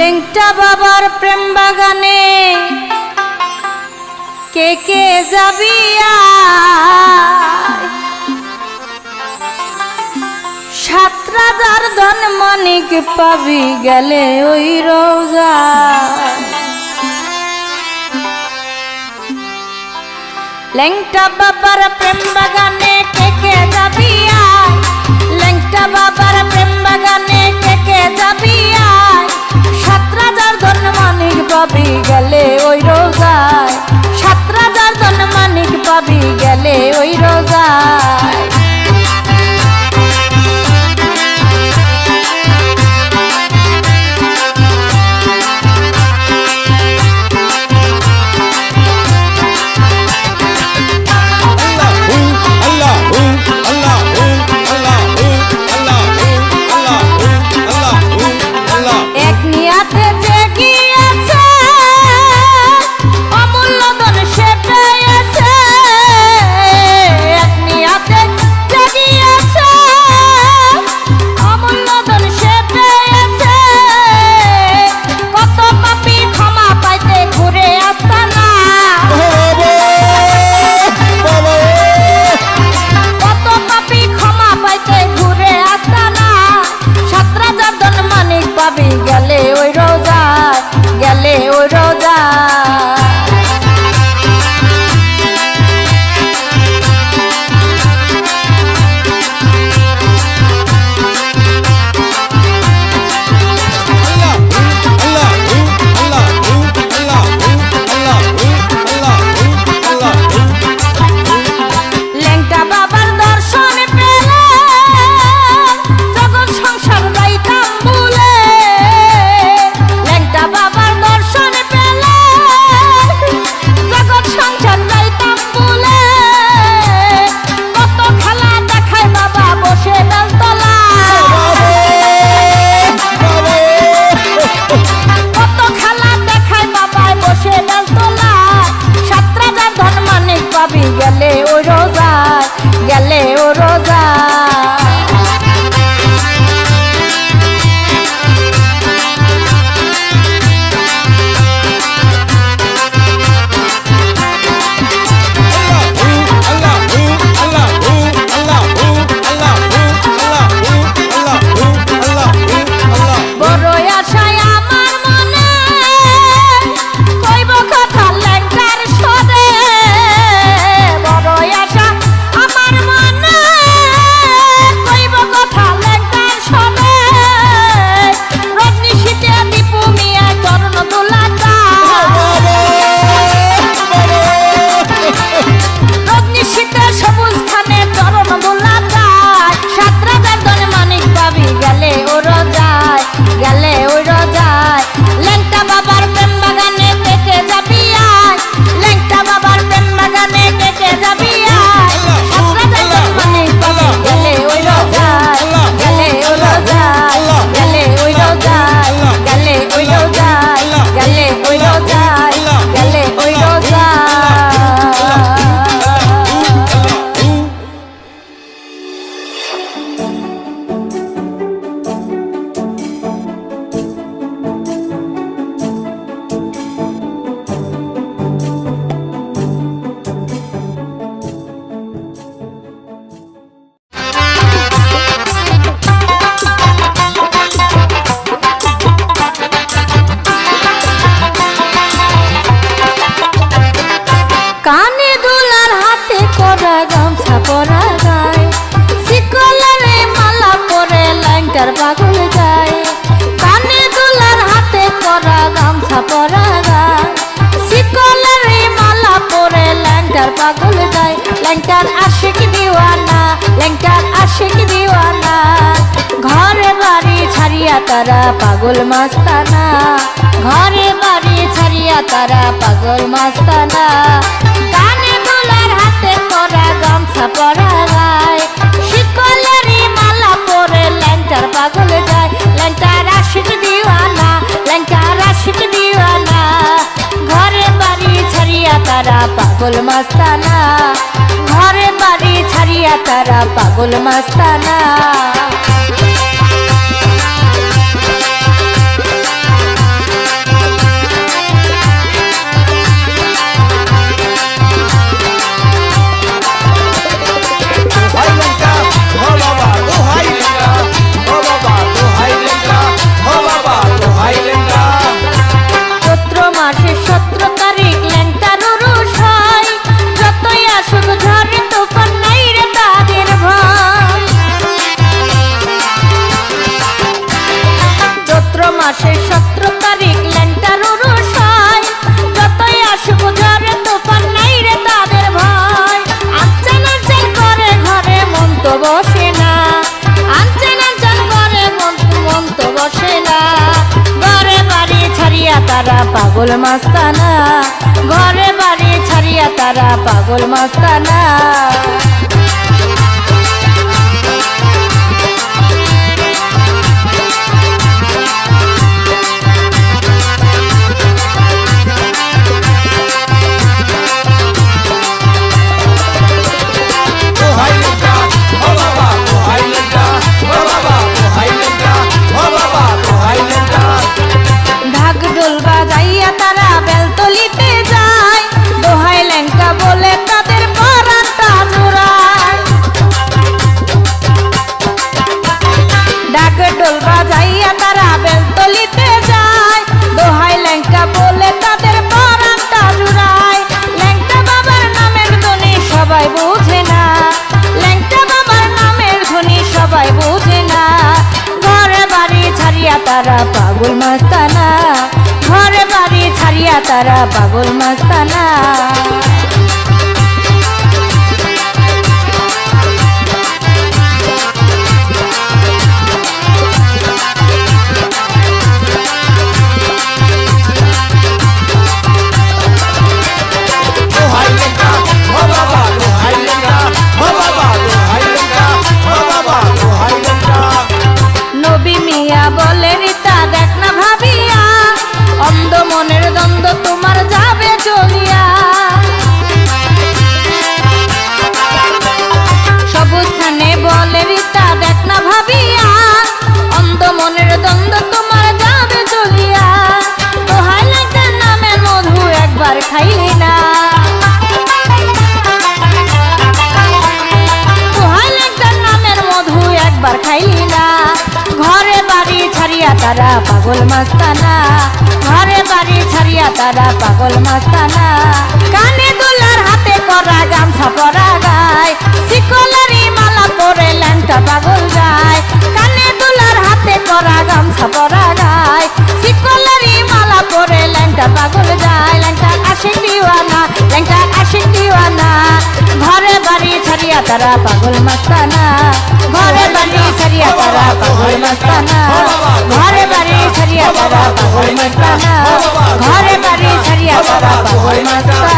লেংটা বাবার প্রেম বাগানে কে কে যাবি সাত রাজার ধন মানিক পাবি গেলে ওই রোজা লেংটা বাবার প্রেম বাগানে কে কে যাবি লেংটা বাবার প্রেম বাগানে কে কে যাবি সাত রাজার ধন মানিক পাবি গেলে ওই রোজায় সাত রাজার ধন মানিক পাবি গেলে ওই রোজায় পাগল যায় কানে দুলার হাতে করা গামছা পরা গায় শিকলের মালা পরে ল্যাংটার পাগল যায় ল্যাংটার আশিক দিওয়ানা ল্যাংটার আশিক দিওয়ানা ঘরে বাড়ি ছাড়িয়া তারা পাগল মাস্তানা ঘরে বাড়ি ছাড়িয়া তারা পাগল মাস্তানা কানে দুলার হাতে করা গামছা পরা গায় শিকলের মালা পরে ল্যাংটার পাগল যায় ল্যাংটার আশিক দিওয়ানা ল্যাংটার আশিক দিওয়ানা ঘরে বাড়ি ছাড়িয়া তারা পাগল মাস্তানা ঘরে বাড়ি ছাড়িয়া তারা পাগল মাস্তানা 17 তারিখ ল্যাংটার উরুস হয়। যতই আসুক ঝড়ে তুফান নাই রে তাদের ভয়। আনচান আনচান করে ঘরে মন তো বসে না, আনচান আনচান করে মন তো বসে না। ঘরে বাড়ি ছাড়িয়া তারা পাগল মাস্তানা, ঘরে বাড়ি ছাড়িয়া তারা পাগল মাস্তানা। ঢাক ঢোল বাজাইয়া তারা বেলতলিতে যায়, দোহাই ল্যাংটা বলে তাদের পরানটা জোড়ায়। ঢাক ঢোল বাজাইয়া তারা বেলতলিতে যায়, দোহাই ল্যাংটা বলে তাদের পরানটা জোড়ায়। ল্যাংটা বাবার নামের ধ্বনি সবাই বুঝে না, ল্যাংটা বাবার নামের ধ্বনি সবাই বুঝে না। ঘরে বাড়ি ছাড়িয়া তারা পাগল মাস্তানা, ঘরে বাড়ি ছাড়িয়া তারা পাগল মাস্তানা। নবী মিয়া বলে রিতা দেখ না ভাবিয়া, অন্ধ মনের দ্বন্দ্ব তোমার যাবে চলিয়া। সবুজ খানে বলে রিতা দেখ না ভাবিয়া, অন্ধ মনের দ্বন্দ্ব তোমার যাবে চলিয়া। দোহাই ল্যাংটার নামের মধু একবার খাইলি না, দোহাই ল্যাংটার নামের মধু একবার খাইলি না। ঘরে বাড়ি ছাড়িয়া তারা পাগল মাস্তানা, ঘরে বাড়ি ছাড়িয়া তারা পাগল মাস্তানা। কানে দুলার হাতে করা গামছা পরা গায়, শিকলেরই মালা পরে ল্যাংটা পাগল যায়। কানে দুলার হাতে করা গামছা পরা গায়, শিকলেরই মালা পরে ল্যাংটা পাগল যায়। ল্যাংটা আশিক দিওয়ানা, ল্যাংটা আশিক দিওয়ানা। ঘরে বাড়ি ছাড়িয়া তারা পাগল মাস্তানা, ঘরে বাড়ি ছাড়িয়া তারা পাগল মাস্তানা, ঘরে বাড়ি ছাড়িয়া তারা পাগল মাস্তানা, ঘরে বাড়ি ছাড়িয়া তারা পাগল মাস্তানা।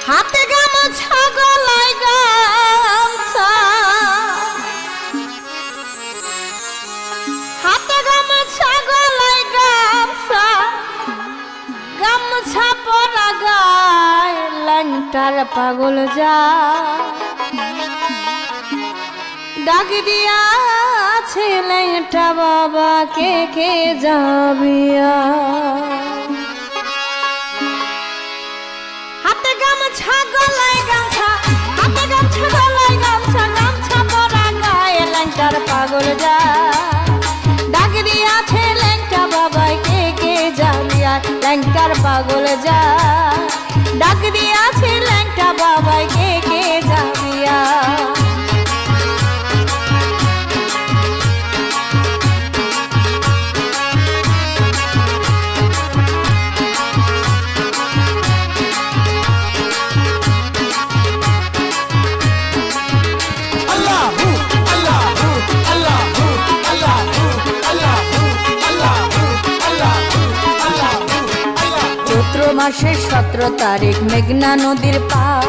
হাতে গামছা গলায় গামছা, হাতে গামছা গলায় গামছা, গামছা পরা গায় ল্যাংটার পাগল যায়। ডাক দিয়াছে ল্যাংটা বাবা কে কে যাবিয়া। হাতে গামছা গলায় গামছা, হাতে গামছা গলায় গামছা, গামছা পরা গায়ে ল্যাংটার পাগল যায়। ডাক দিয়াছে ল্যাংটা বাবাই কে কে যাবিয়া, ল্যাংটার পাগল যায়। ডাক দিয়াছে ল্যাংটা বাবাই কে কে যাবিয়া। মাসের 17 তারিখ মেঘনা নদীর পার,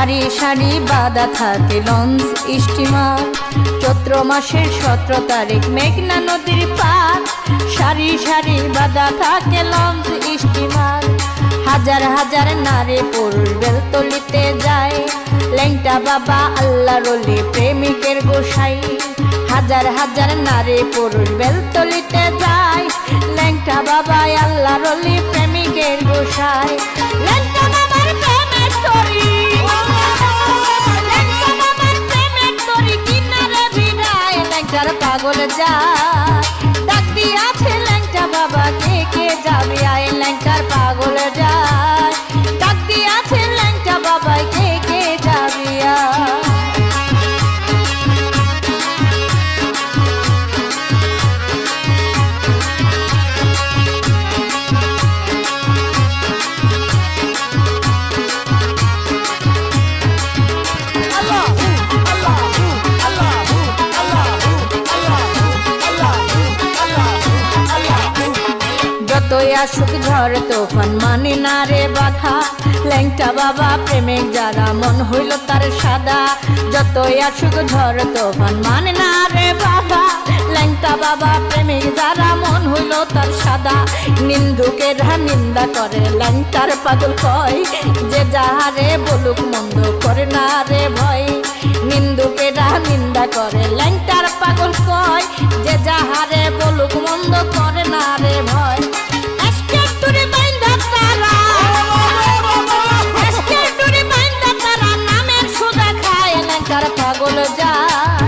সারি সারি বাঁধা থাকে লঞ্চ স্টিমার, চৈত্র মাসের 17 তারিখ মেঘনা নদীর পার, সারি সারি বাঁধা থাকে লঞ্চ স্টিমার। হাজার হাজার নারী পুরুষ বেলতলিতে যায়, ল্যাংটা বাবা আল্লাহর ওলি প্রেমিকের গোসাই। হাজার হাজার নারী পুরুষ বেলতলিতে যায়, ল্যাংটা বাবা আল্লাহর ওলি প্রেমিকের গোসাই। ল্যাংটা বাবার প্রেমের তরি, ল্যাংটা বাবার প্রেমের তরি কিনারে ভিড়ায়, ল্যাংটার পাগল যায় ডাক দিয়াছে ল্যাংটা বাবা কে কে যাবে আয়, ল্যাংটার পাগল যায় ডাক দিয়াছে ল্যাংটা বাবা কে কে যাবে আয়। যতই আসুক ঝড় তোফান মানে না রে বাধা, ল্যাংটা বাবা প্রেমিক যারা মন হইল তার সাদা। যতই আসুক ঝড় তোফান মানে না রে বাবা, ল্যাংটা বাবা প্রেমিক যারা মন হইল তার সাদা। নিন্দুকেরা নিন্দা করে ল্যাংটার পাগল কয়, যে যাহারে বলুক মন্দ করে না রে ভয়। নিন্দুকেরা নিন্দা করে ল্যাংটার পাগল কয়, যে যাহারে বলুক মন্দ করে না রে ভয়। পাগল যায়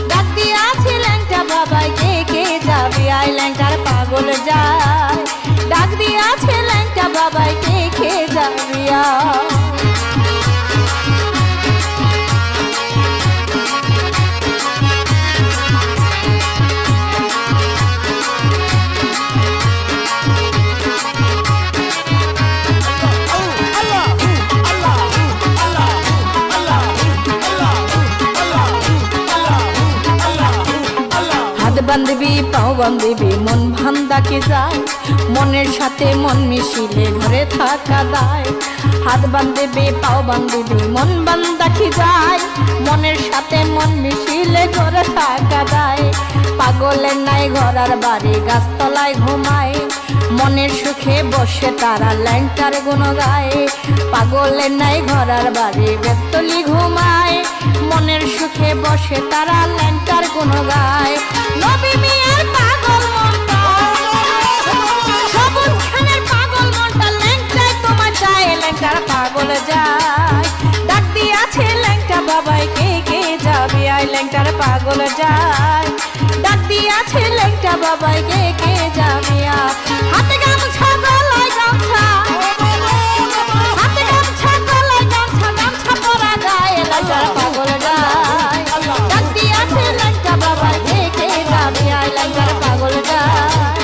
ডাক দিয়াছে ল্যাংটা বাবাই কে কে যাবি আয়, ল্যাংটার পাগল যায় ডাক দিয়াছে ল্যাংটা বাবাই কে কে যাবি আয়। বান্ধবী পাও বান্ধবী মন ভান্দাকে যায়, মনের সাথে মন মিশিলে ঘরে থাকা দায়। হাত বান্ধবী পাও বান্ধবী মন বান্দাকে যায়, মনের সাথে মন মিশিলে ঘরে থাকা দায়। পাগলের নাই ঘরার বাড়ি গাছতলায় ঘুমায়, মনের সুখে বসে তারা ল্যাংটার গুণ গায়। পাগলের নাই ঘরার বাড়ি বেতলি ঘুমায়, মনের সুখে বসে তারা ল্যাংটার গুণ গায়। নবী মিয়ার পাগল মনটা, সবুজ খানের পাগল মনটা, ল্যাংটায় তোমার চায় ল্যাংটার পাগল যায় ডাক দিয়াছে ল্যাংটা বাবাই কে কে যাবি আয়, ল্যাংটার পাগল যায় ডাক দিয়াছে ল্যাংটা বাবাই কে কে যাবি আয়। হাতে গামছা গলায় গামছা, হাতে গামছা গলায় গামছা, গামছা পরা যায় ল্যাংটার পাগল যায় ডাক দিয়াছে ল্যাংটা বাবাই কে কে যাবি আয়, ল্যাংটার পাগল যায়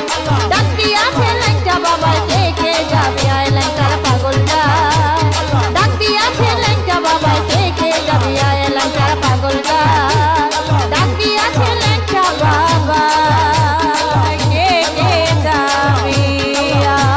ডাক দিয়াছে ল্যাংটা বাবাই কে কে যাবি আয়, ল্যাংটার পাগল যায় ডাক দিয়াছে ল্যাংটা বাবাই কে কে যাবি আয়, ল্যাংটার পাগল যায় ডাক দিয়াছে ল্যাংটা বাবা কে কে যাবি আয়।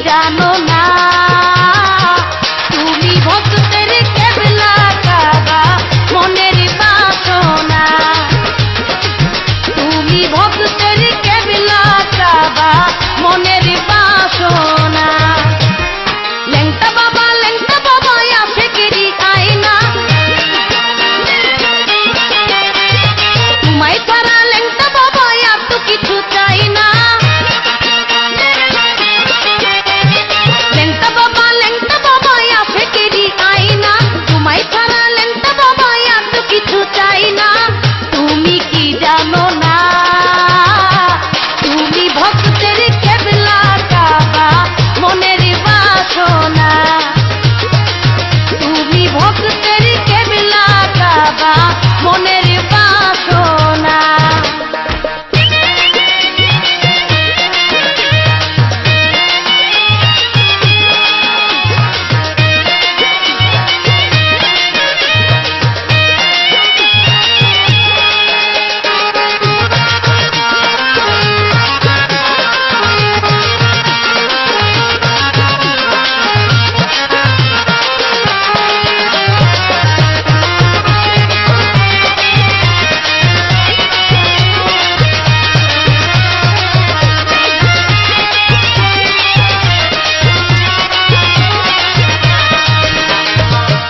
জানো না তুমি ভক্তের কেবলা কাবা মনের বাসনা, তুমি ভক্তের কেবলা কাবা মনের বাসনা। ল্যাংটা বাবা আশেকেরই আয়না, তোমায় ছাড়া ল্যাংটা বাবা আর তো কিছু চাই না। ল্যাংটা বাবা আশেকেরই আয়না, তোমায় ছাড়া ল্যাংটা বাবা আর তো কিছু চাই না। তুমি কি জানো না তুমি ভক্তের কেবলা কাবা মনের বাসনা, তুমি ভক্তের কেবলা কাবা মনের বাসনা।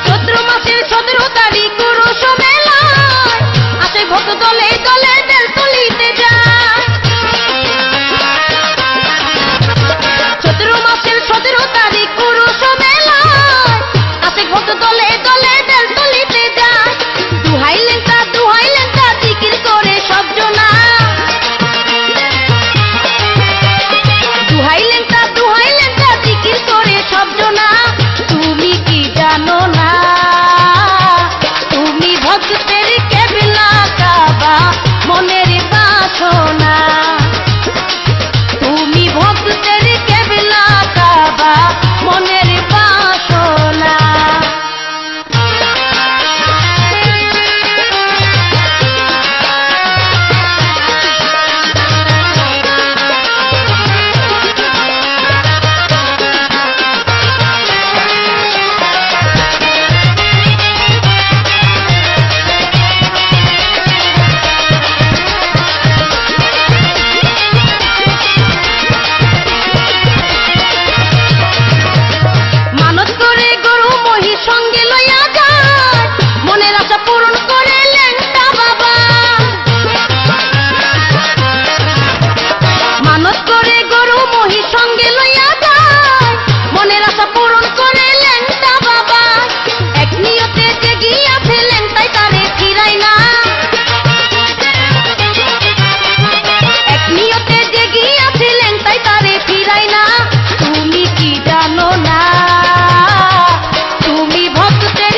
চৈত্র মাসের 17 তারিখ পুরুষ মেলায় আসে ভক্ত দলে দলে বেলতলিতে যায়। চৈত্র মাসের 17 তারিখ পুরুষ মেলায় আসে ভক্ত দলে দলে বেলতলিতে যায়। দুহাই লেংটা জিকির করে সব জনা, দুহাই লেংটা জিকির করে সব জনা। তুমি কি জানো না তুমি ভক্তের কেবলা কাবা মনের বাসনা, তুমি ভক্তের কেবলা কাবা মনের বাসনা। মানত করে গরু মহিষ সঙ্গে লইয়া যায়, মনের আশা পূরণ করে ল্যাংটা বাবা। মানত করে গরু মহিষ সঙ্গে লইয়া যায়, মনের আশা পূরণ করে ল্যাংটা বাবা। এক নিয়তে যে গিয়াছে ল্যাংটাই তারে ফিরাই না, এক নিয়তে যে গিয়াছে ল্যাংটাই তারে ফিরাই না। তুমি কি জানো না তুমি ভক্তের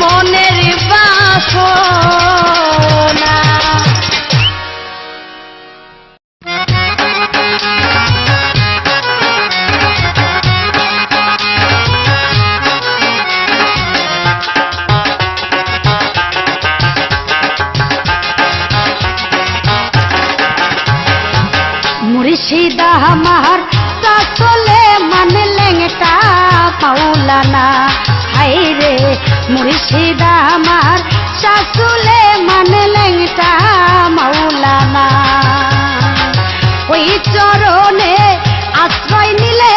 মনের বাসনা। মুর্শিদা আমার চলে মানে লেংটা মাওলানা, হাই রে মুর্শিদা আমার শাসুলে মানে লেংটা মাওলানা। ওই চরণে আশ্রয় নিলে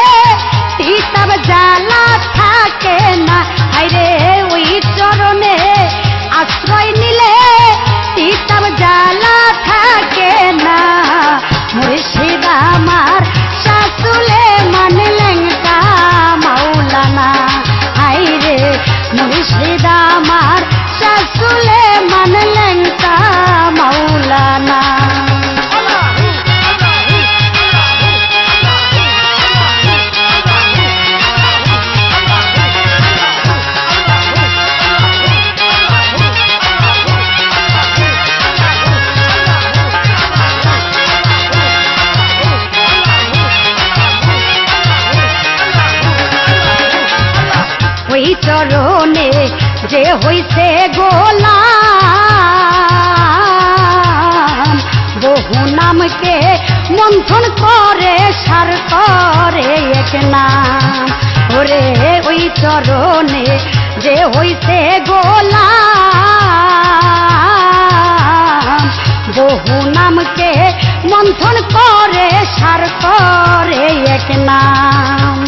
তিতাব জ্বালা থাকে না, হাই রে ওই চরণে আশ্রয় নিলে তিতাব জ্বালা থাকে না। মুর্শিদা আমার শাসুলে মানে লেংটা মাওলানা, হাই রে মুর্শিদা আমার শাসুলে মানে লেংটা মাওলানা। ওই চরণে যে হইছে গোলাম, বহু নামকে মন্থন করে সার করে এক নাম। ওরে ওই চরণে যে হইছে গোলাম, বহু নামকে মন্থন করে সার করে এক নাম।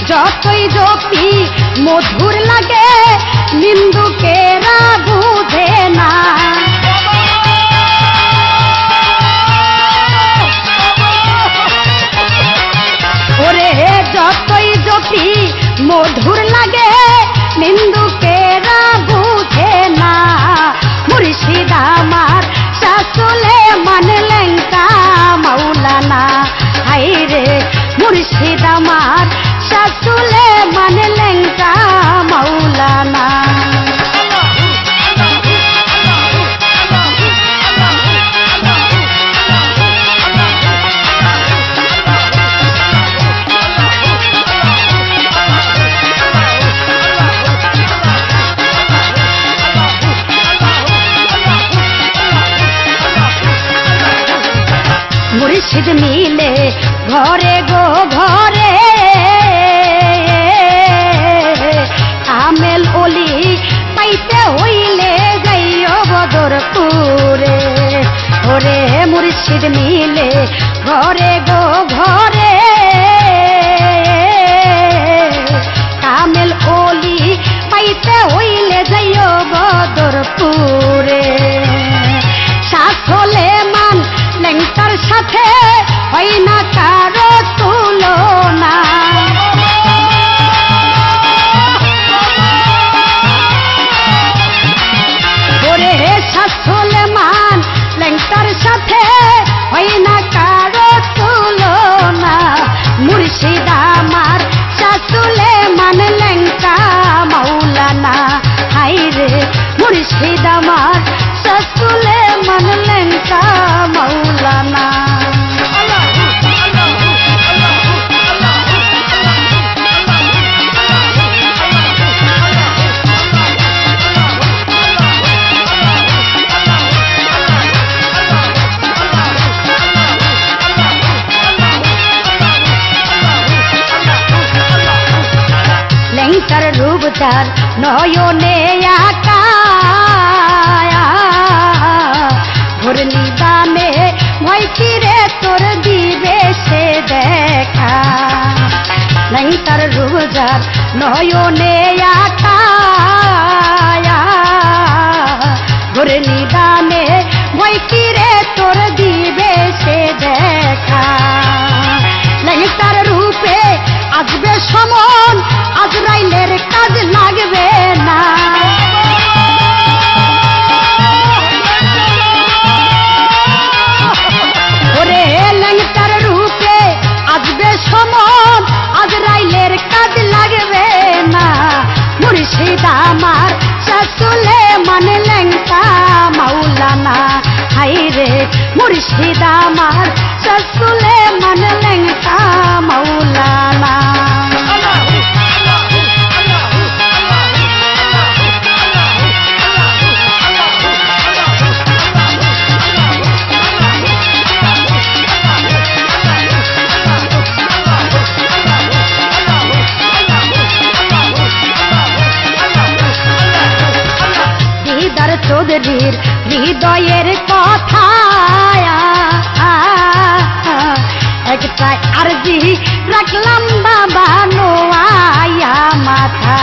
যতই জপি মধুর লাগে নিন্দুকেরা বুঝে না, ওরে যতই জপি মধুর লাগে নিন্দুকেরা বুঝে না। মুর্শিদা আমার শাসুলে মানে লেংটা মাওলানা, হাই রে মুর্শিদা আমার শাসুলে মানে লেংটা মাওলানা। মুর্শিদ মিলে ঘরে গো ঘরে, আমেল ওলি পাইতে হইলে যাইও বদরপুরে। ওরে মুর্শিদ মিলে ঘরে গো ঘরে, আমেল ওলি পাইতে হইলে যাইও বদরপুরে। শাসলে মান লেংটার সাথে হয় না কারো তুলনা, ওরে শাসলে মান লেংটার সাথে হয় না কারো তুলনা। মুর্শিদা আমার শাসুলে মান লেংটা মাওলানা, হাই রে মুর্শিদা আমার শাসুলে মান লেংটা মাওলানা। লেংটার রূপ তার নয়নে আকা, ভোর নিদানে ভয় কিরে তোর দিবে সে দেখা। লেংটার রূপ যার নয়নে আকা, ভোর নিদানে ভয় কিরে তোর দিবে সে দেখা। লেংটার রূপে আসবে সমন, আজরাইলের কাজ লাগবে না। ওরে লেংটার রূপে আসবে সমন, আজরাইলের কাজ লাগবে না। মুর্শিদ মুর্শিদ আমার সসুলে মন লেংটা মৌলানা চৌধুরীর হৃদয়ের কথা একটাই আরজি রাখলাম বাবা নোয়া মাথা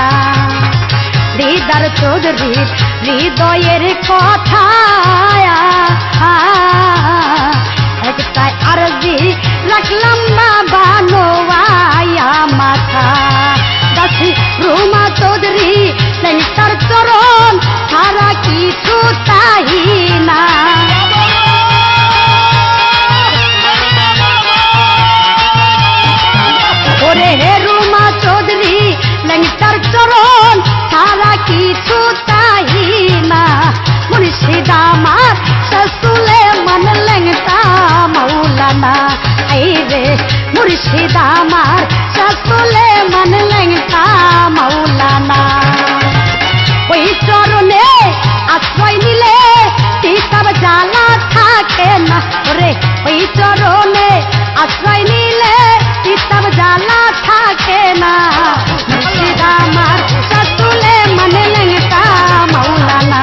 হৃদয় চৌধুরীর হৃদয়ের কথা একটাই আরজি রাখলাম বাবা নোয়া মাথা দাসী রুমা চৌধুরী তার চরণ সারা কিছু তাই না ওরে হে রুমা চৌধুরী লেংটার চরণ সারা কিছু তাই না মুর্শিদ আমার সসুলে মন লেংটা মৌলানা এই রে মুর্শিদ আমার সসুলে মন লেংটা মৌলানা ওই চরণে আশ্রয় নিলে তিতাব জ্বালা থাকে না রে ওই চরণে আশ্রয় নিলে তিতাব জ্বালা থাকে না মুর্শিদ আমার সসুলে মনে লেংটা মৌলানা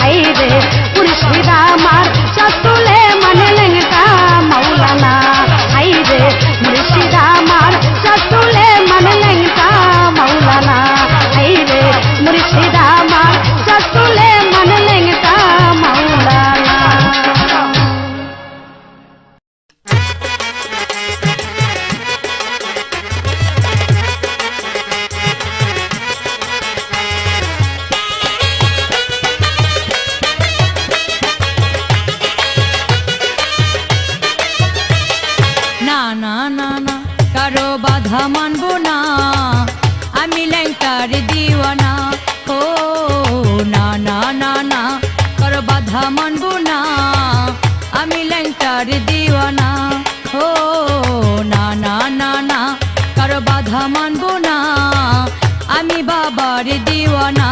এই রে মুর্শিদ আমার সসুলে মনে লেংটা মৌলানা এই রে মুর্শিদ আমার সসুলে মনে লেংটা মৌলানা এই রে মুর্শিদ আমার সসুলে মন লেংটা মৌলানা না না না না কারো বাধা মানবো না আমি ল্যাংটার দিওয়ানা ও না না না না কারো বাধা মানবো না আমি ল্যাংটার দিওয়ানা ও না না না না কারো বাধা মানবো না আমি বাবার দিওয়ানা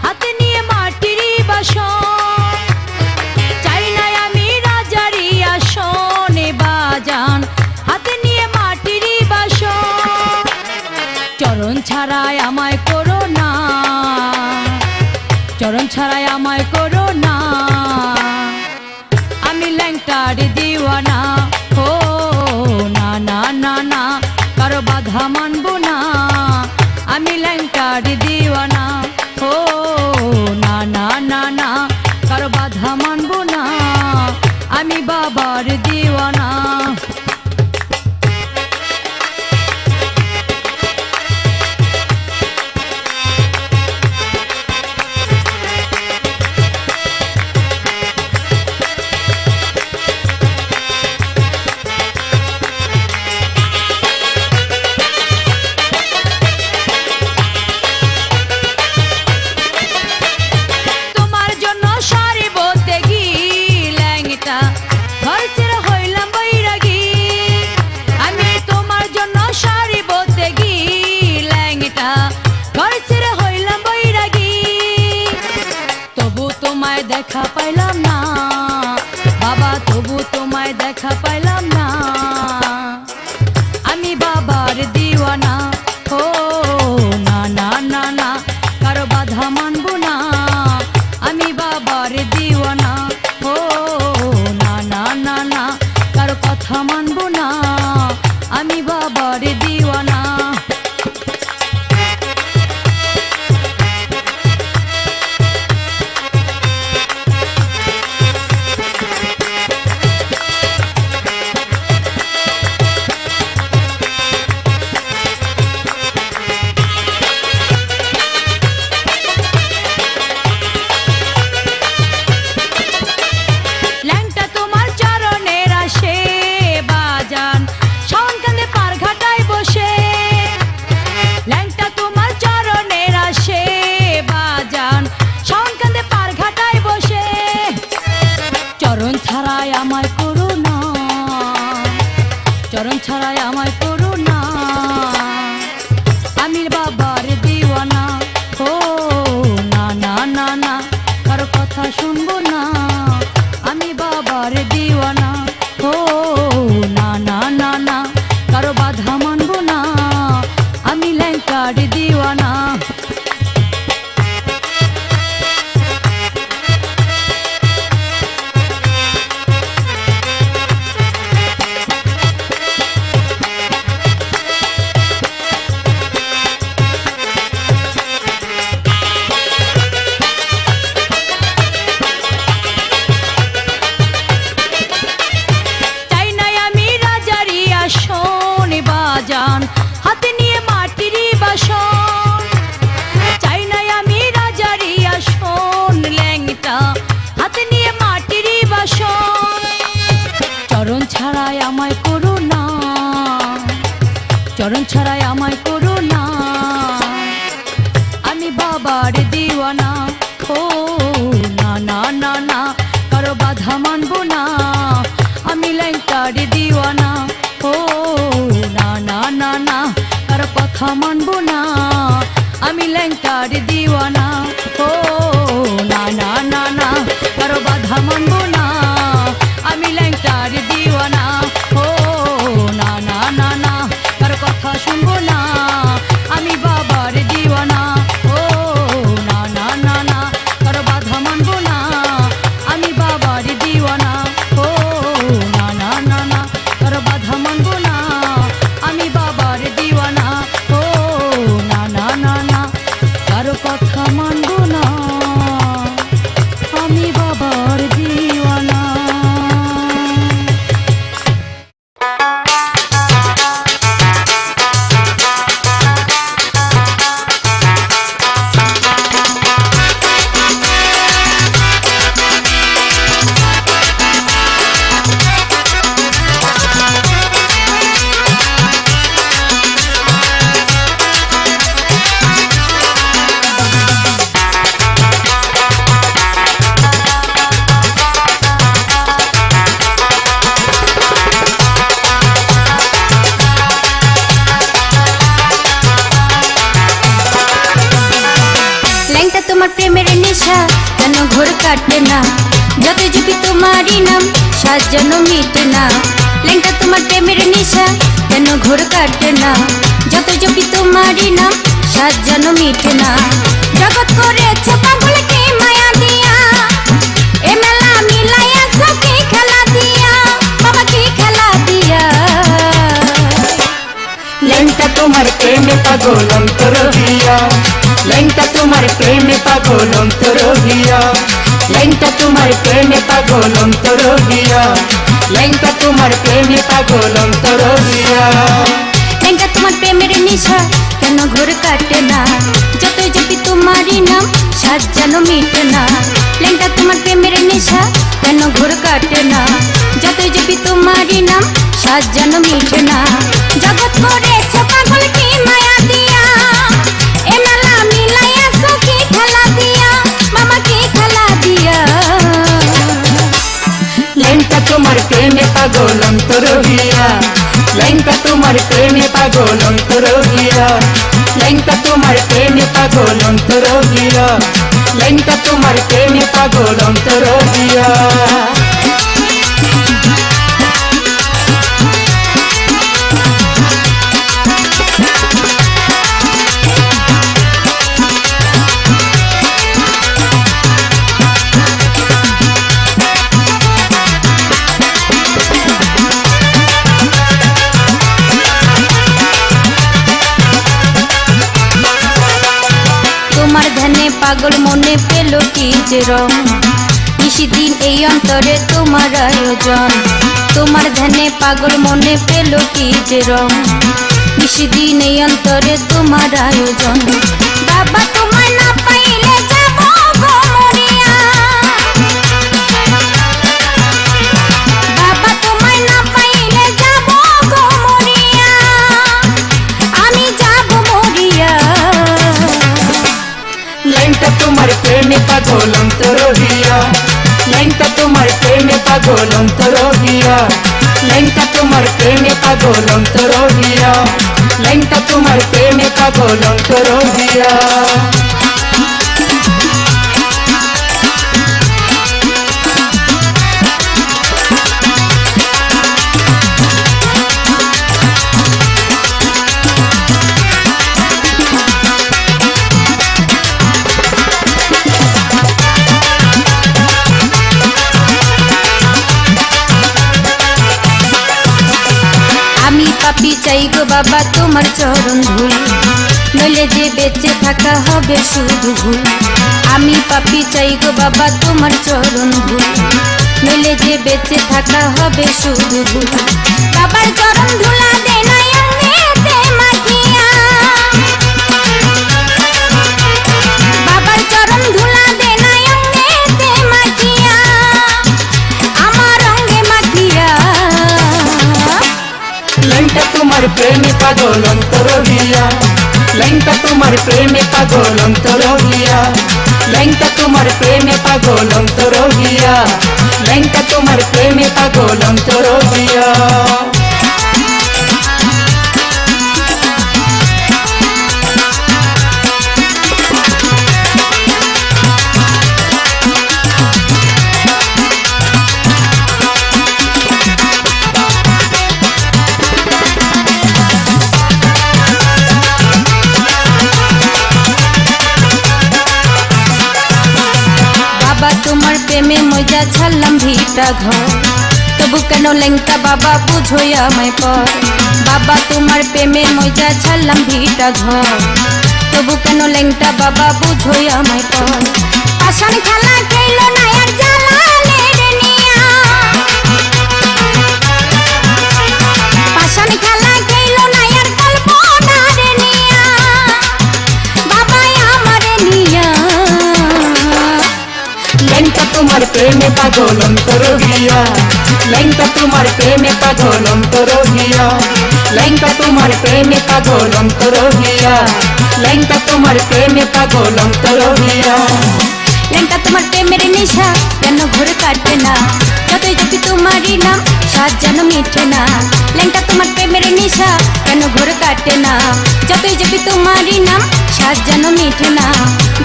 হাতে নিয়ে মাটির বাসন চাই না আমি রাজারি আসন বাজান হাতে নিয়ে মাটির বাসন চরণ ছাড়াই আমায় করো না চরণ ছাড়াই আমায় করো না আমি ল্যাংটার দিওয়ানা ও না না না না কারো বাধা মানবো না আমি ল্যাংটার দিওয়ানা ও না না না না কারো বাধা মানবো না আমি বাবার দিওয়ানা দেখা পাইলাম না বাবা তবু তোমায় দেখা পাইলাম না আমি বাবার দিওয়ানা ও না না না না কারো বাধা মানবো না আমি বাবার দিওয়ানা ও না না না না কারো কথা মানবো না আমি বাবার দিওয়ানা শুনবো না, আমি বাবার দিওয়ানা। ও না না না না, কারো বাধা মানবো না, আমি ল্যাংটার দিওয়ানা। চাই না আমি রাজারি আসন বাজান, হাতে নিয়ে মাটির বাসন। চাই না আমি রাজারি আসন ল্যাংটা, হাতে নিয়ে মাটির বাসন। চরণ ছাড়াই আমায় করো না, চরণ ছাড়াই আমায় করো না, আমি বাবার দিওয়ানা। ও না না না না, কারো বাধা মানবো না, আমি ল্যাংটার দিওয়ানা। ও না না না না, কারো কথা মানবো না, আমি ল্যাংটার দিওয়ানা। ও না না না না, কারো বাধা মানবো না, আমি ল্যাংটার দিওয়ানা। ও না না না না, কারো কথা শুনবো না, আমি বাবার দিওয়ানা। ও না না না না, কারো বাধা মানবো না, আমি বাবার দিওয়ানা। ও না না না না, কারো বাধা মানবো না, আমি বাবার দিওয়ানা। ও না না না না, কারো কথা মানবো না, আমি বাবার দিওয়ানা। ল্যাংটা তোমার প্রেমের নেশা, কেন ঘোর কাটে না, যত জপি তোমারই নাম সাত যেন মিটে না। ল্যাংটা তোমার প্রেমের নেশা, কেন ঘোর কাটে না, যত জপি তোমারই নাম সাত যেন মিটে না। জগৎ করেছে পাগলকে মায়া দিয়া, এ মেলা মিলাইয়া সখী খেলা দিয়া, বাবা কি খেলা দিয়া। ল্যাংটা তোমার প্রেমে পাগল অন্তর হিয়া, ল্যাংটা তোমার প্রেমে পাগল অন্তর হিয়া, ল্যাংটা তোমার প্রেমে পাগল অন্তর হিয়া, ল্যাংটা তোমার প্রেমে পাগল অন্তর হিয়া। ল্যাংটা তোমার প্রেমের নেশা, কেন ঘোর কাটে না, যত জপি তোমারই নাম সাত যেন মিটে না। ল্যাংটা তোমার প্রেমের নেশা, কেন ঘোর কাটে না, যত জপি তোমারই নাম সাত যেন মিটে না। জগৎ করেছে পাগলকে মায়া দিয়া, এ মেলা মিলাইয়া সখী খেলা দিয়া, মামা কি খেলা দিয়া। ল্যাংটা তোমার প্রেমে পাগল অন্তর হিয়া, ল্যাংটা তোমার প্রেমে পাগল অন্তর হিয়া, ল্যাংটা তোমার প্রেমে পাগল অন্তর হিয়া, ল্যাংটা তোমার প্রেমে পাগল অন্তর হিয়া। তোমার ধ্যানে পাগল মনে পেল কি যে রং, নিশিদিন এই অন্তরে তোমার আয়োজন। তোমার ধ্যানে পাগল মনে পেল কি যে রং, নিশিদিন এই অন্তরে তোমার আয়োজন। বাবা তোমায় না পাইলে যাব গো মরিয়া, বাবা তোমায় না পাইলে যাব গো মরিয়া, আমি যাব মরিয়া। ল্যাংটা তোমার প্রেমে পাগল অন্তর হিয়া, ল্যাংটা তোমার প্রেমে পাগল অন্তর হিয়া, ল্যাংটা তোমার প্রেমে পাগল অন্তর হিয়া, ল্যাংটা তোমার প্রেমে পাগল অন্তর হিয়া। চাই গো বাবা তোমার চরণ ধুল, নইলে যে বেঁচে থাকা হবে শুধু ভুল। আমি পাপী চাই গো বাবা তোমার চরণ ধুল, নইলে যে বেঁচে থাকা হবে শুধু ভুল। বাবার চরণ ধুলা দে নাই আঙ্গেতে মাখিয়া, বাবার চরণ ধুলা দে নাই আঙ্গেতে মাখিয়া, আমার অঙ্গে মাখিয়া। ল্যাংটা তোমার প্রেমে পাগল অন্তর হিয়া, ল্যাংটা তোমার প্রেমে পাগল অন্তর হিয়া, ল্যাংটা তোমার প্রেমে পাগল অন্তর হিয়া, ল্যাংটা তোমার প্রেমে পাগল অন্তর হিয়া। তোমার প্রেমে মজা ছাড়লাম ভিটা ঘর, তবু কেন ল্যাংটা বাবা বুঝোই আমায় পর। বাবা তোমার প্রেমে মজা ছাড়লাম ভিটা ঘর, তবু কেন ল্যাংটা বাবা বুঝোই আমায় পর। পাষাণ খেলা খেলো না আর জ্বালালের নিয়া, পাষাণ খেলা খেলো না আর কল্পনার নিয়া, বাবাই আমারে নিয়া। ল্যাংটা তোমার প্রেমে পাগল অন্তর হিয়া, ল্যাংটা তোমার প্রেমে পাগল অন্তর হিয়া, ল্যাংটা তোমার প্রেমে পাগল অন্তর হিয়া, ল্যাংটা তোমার প্রেমে পাগল অন্তর হিয়া। ল্যাংটা তোমার প্রেমের নেশা কেন ঘুরে কাটে না, যতই জপি তোমারই নাম স্বাদ যেন মিটে না। ল্যাংটা তোমার প্রেমের নেশা কেন ঘুরে কাটে না, যতই জপি তোমারই নাম স্বাদ যেন মিটে না।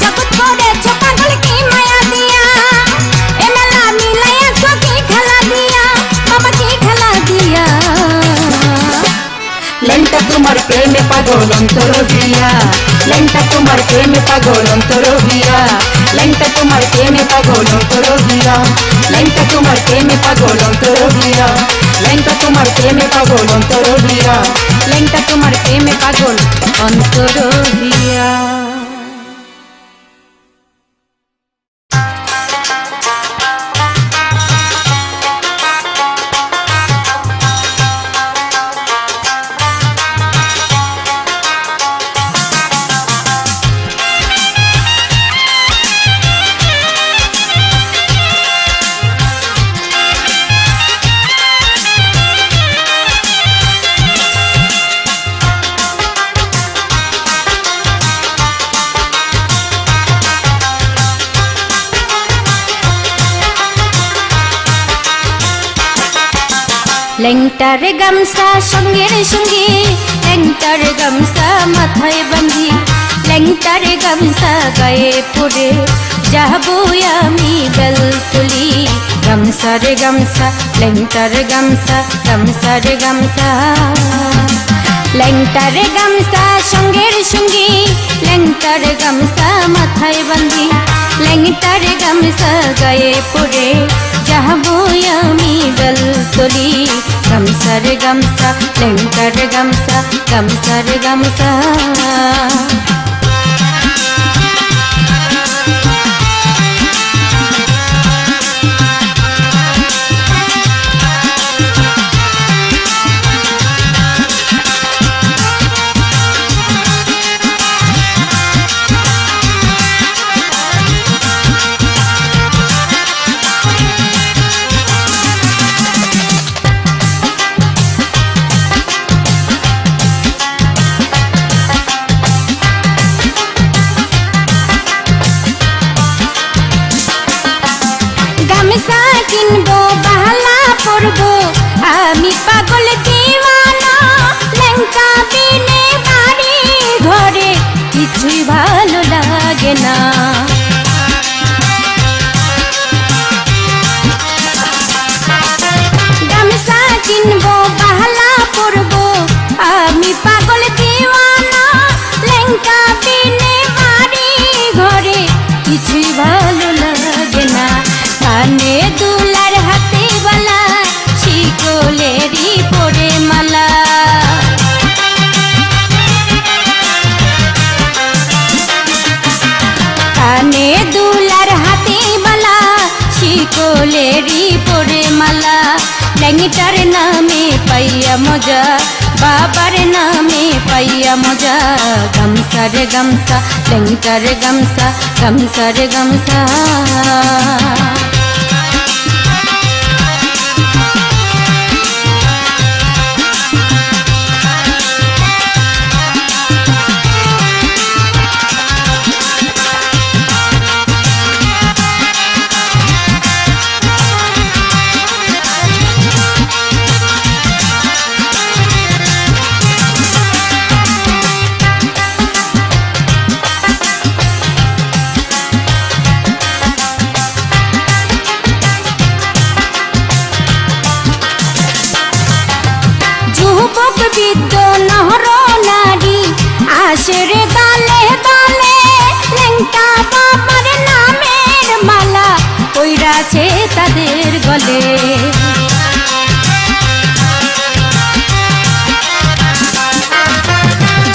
জগৎ করেছ পাগল কি মায়া দিয়া, এ মেলা মিলাইয়াছ কি খেলা দিয়া, বাবা কি খেলা দিয়া। ল্যাংটা তোমার প্রেমে পাগল অন্তর হিয়া, ল্যাংটা তোমার প্রেমে পাগল অন্তর হিয়া, ল্যাংটা তোমার প্রেমে পাগল অন্তর হিয়া, ল্যাংটা তোমার প্রেমে পাগল অন্তর হিয়া, ল্যাংটা তোমার প্রেমে পাগল অন্তর হিয়া, ল্যাংটা তোমার প্রেমে পাগল অন্তর হিয়া। ল্যাংটার গামছা সঙ্গের সঙ্গী, ল্যাংটার গামছা মাথায় বাঁধি, ল্যাংটার গামছা গায়ে পরে যাবো আমি বেলতলি। গামছার গামছা ল্যাংটার গামছা, গামছার গামছা, ল্যাংটার গামছা সঙ্গের সঙ্গী, ল্যাংটার গামছা মাথায় বাঁধি, ল্যাংটার গামছা গায়ে পরে যাবো আমি বেলতলি। গামছার গামছা ল্যাংটার গামছা, গামছার গামছা। কিনবো বাহালা পরবো আমি পাগল দিওয়ানা, ল্যাংটা বিনে বাড়ি ঘরে কিছুই ভালো লাগে না। গামছা কিনবো বাহালা পরবো আমি পাগল দিওয়ানা, ল্যাংটা বিনে বাড়ি ঘরে কিছুই ভালো লাগে না। কানে দুলার হাতে বালা, শিকলেরই পরে মালা, ল্যাংটার নামে পাইয়া মজা, বাবার নামে পাইয়া মজা। গামছা রে গামছা, ল্যাংটার গামছা, গামছা রে গামছা। যুবক বৃদ্ধ নহর নারী আসে রে দলে দলে, ল্যাংটা বাবার নামের মালা পইরাছে তাদের গলে।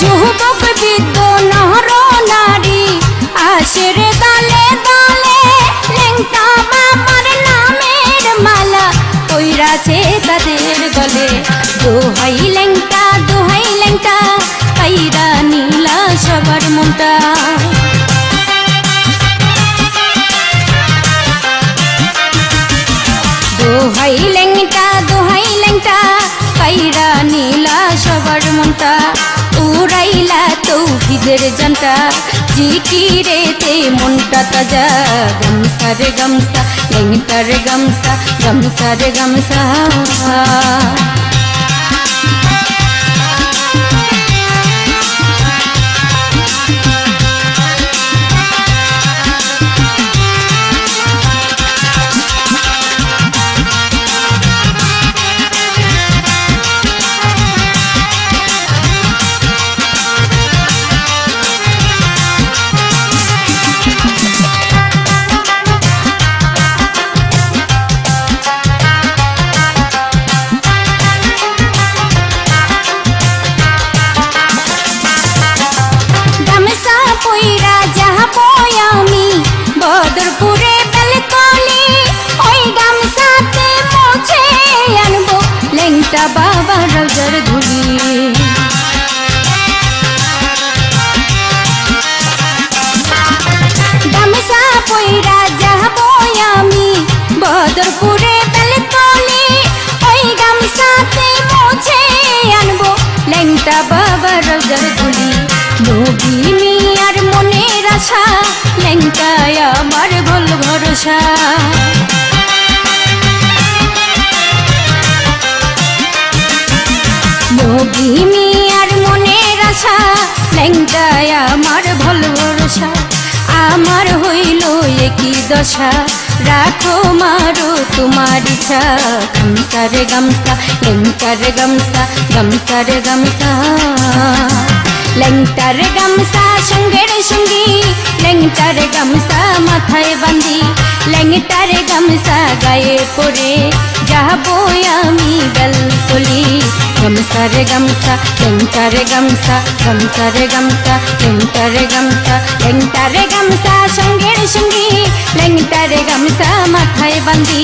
যুবক বৃদ্ধ নহর নারী আসে রে দলে দলে, ল্যাংটা বাবার নামের মালা পইরাছে তাদের গলে। দোহাই ল্যাংটা, দোহাই ল্যাংটা, পাইরা নীলা সবার মনটা। দোহাই ল্যাংটা, দোহাই ল্যাংটা, পাইরা নীলা সবার মনটা। উড়াইলা তৌহিদের জানটা, জিকিরেতে মনটা তাজা। গামছা রে গামছা, ল্যাংটার গামছা, গামছা রে গামছা। বদরপুরে বেলকলি, ওই গামছাতে মুছে আনবো ল্যাংটা বাবা রওজার ধুলি। গামছা পইরা যাবো আমি বদরপুরে বেলকলি, ওই গামছাতে মুছে আনবো ল্যাংটা বাবা রওজার ধুলি। নবী মিয়ার মনের আশা, ল্যাংটায় আমার ভুল ভরসা। নবী মিয়ার মনের আশা, ল্যাংটায় আমার ভুল ভরসা। আমার হইল একই দশা, রাখো মারো তোমার ইচ্ছা। গামছা রে গামছা, ল্যাংটার গামছা, গামছা রে গামছা। ল্যাংটার গামছা সঙ্গের সঙ্গী, ল্যাংটার গামছা মাথায় বাঁধি, ল্যাংটার গামছা গায়ে পরে যাবো আমি বেলতলি। গামছা রে গামছা, ল্যাংটার গামছা, গামছা রে গামছা, ল্যাংটার গামছা। ল্যাংটার গামছা সঙ্গের সঙ্গী, ল্যাংটার গামছা মাথায় বাঁধি,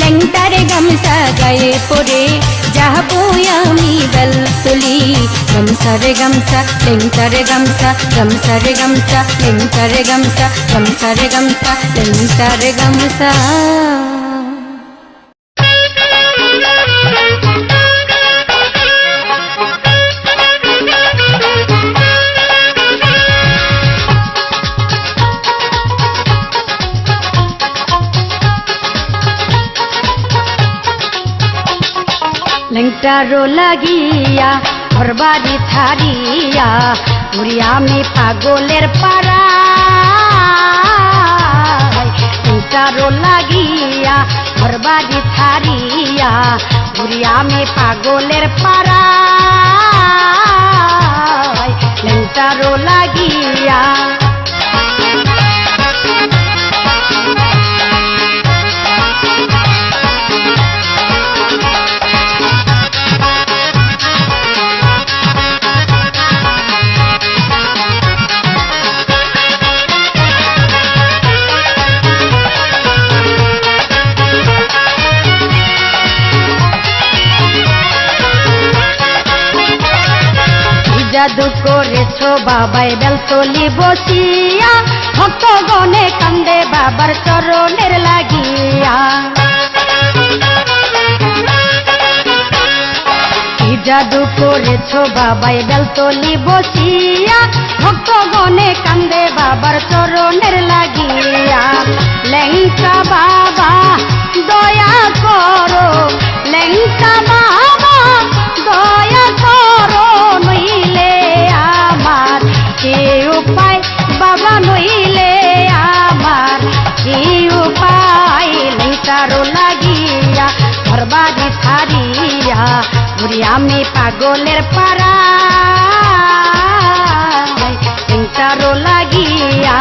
ল্যাংটার গামছা গায়ে পরে যাবো আমি বেলতলি। গামছা রে গামছা, ল্যাংটার গামছা, গামছা রে গামছা, ল্যাংটার গামছা, গামছা রে গামছা, ল্যাংটার গামছা। ল্যাংটারো লাগিয়া ঘরবাড়ি ছাড়িয়া ঘুরি আমি পাগলের পাড়া। ল্যাংটারো লাগিয়া ঘরবাড়ি ছাড়িয়া ঘুরি আমি পাগলের পাড়া। ল্যাংটারো লাগিয়া জাদু করেছো বাবাই বেলতলি বসিয়া, ভক্তগণে কান্দে বাবার চরণের লাগিয়া। কি জাদু করেছো বাবাই বেলতলি বসিয়া, ভক্তগণে কান্দে বাবার চরণের লাগিয়া। লেঙ্কা বাবা দয়া করো, লেঙ্কা বাবা দয়া করো, নইলে আমার কি উপায় বাবা, নইলে আমার কি উপায়। লেঙ্কারো লাগিয়া ঘরবাড়ি ছাড়িয়া ঘুরি আমি পাগলের পাড়া, লেঙ্কারো লাগিয়া।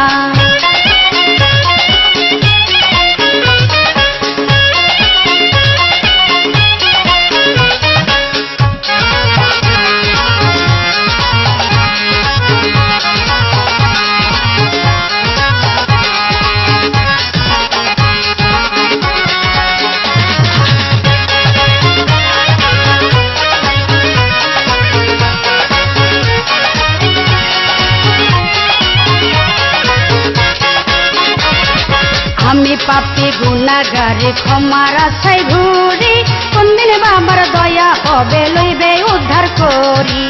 আমি পাপী গুনাগারে ক্ষমার আশায় ঘুরি, কোনদিন বাবার দয়া হবে লইবে উদ্ধার করি।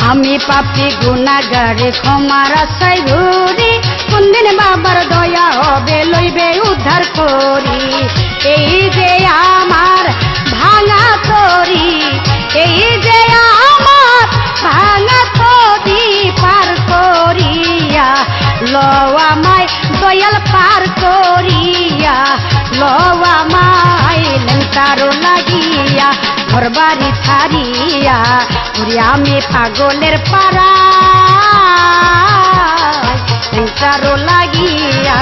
আমি পাপী গুনাগারে ক্ষমার আশায় ঘুরি, কোনদিন বাবার দয়া হবে লইবে উদ্ধার করি। এই যে আমার ভাঙা তরি, এই যে আমার ভাঙা তরি পার করিয়া লওয়া মাই দয়াল পার করিয়া, লওয়া মাই লেঙ্কারো লাগিয়া ঘরবাড়ি ছাড়িয়া ঘুরি আমি পাগলের পাড়া, লেঙ্কারো লাগিয়া।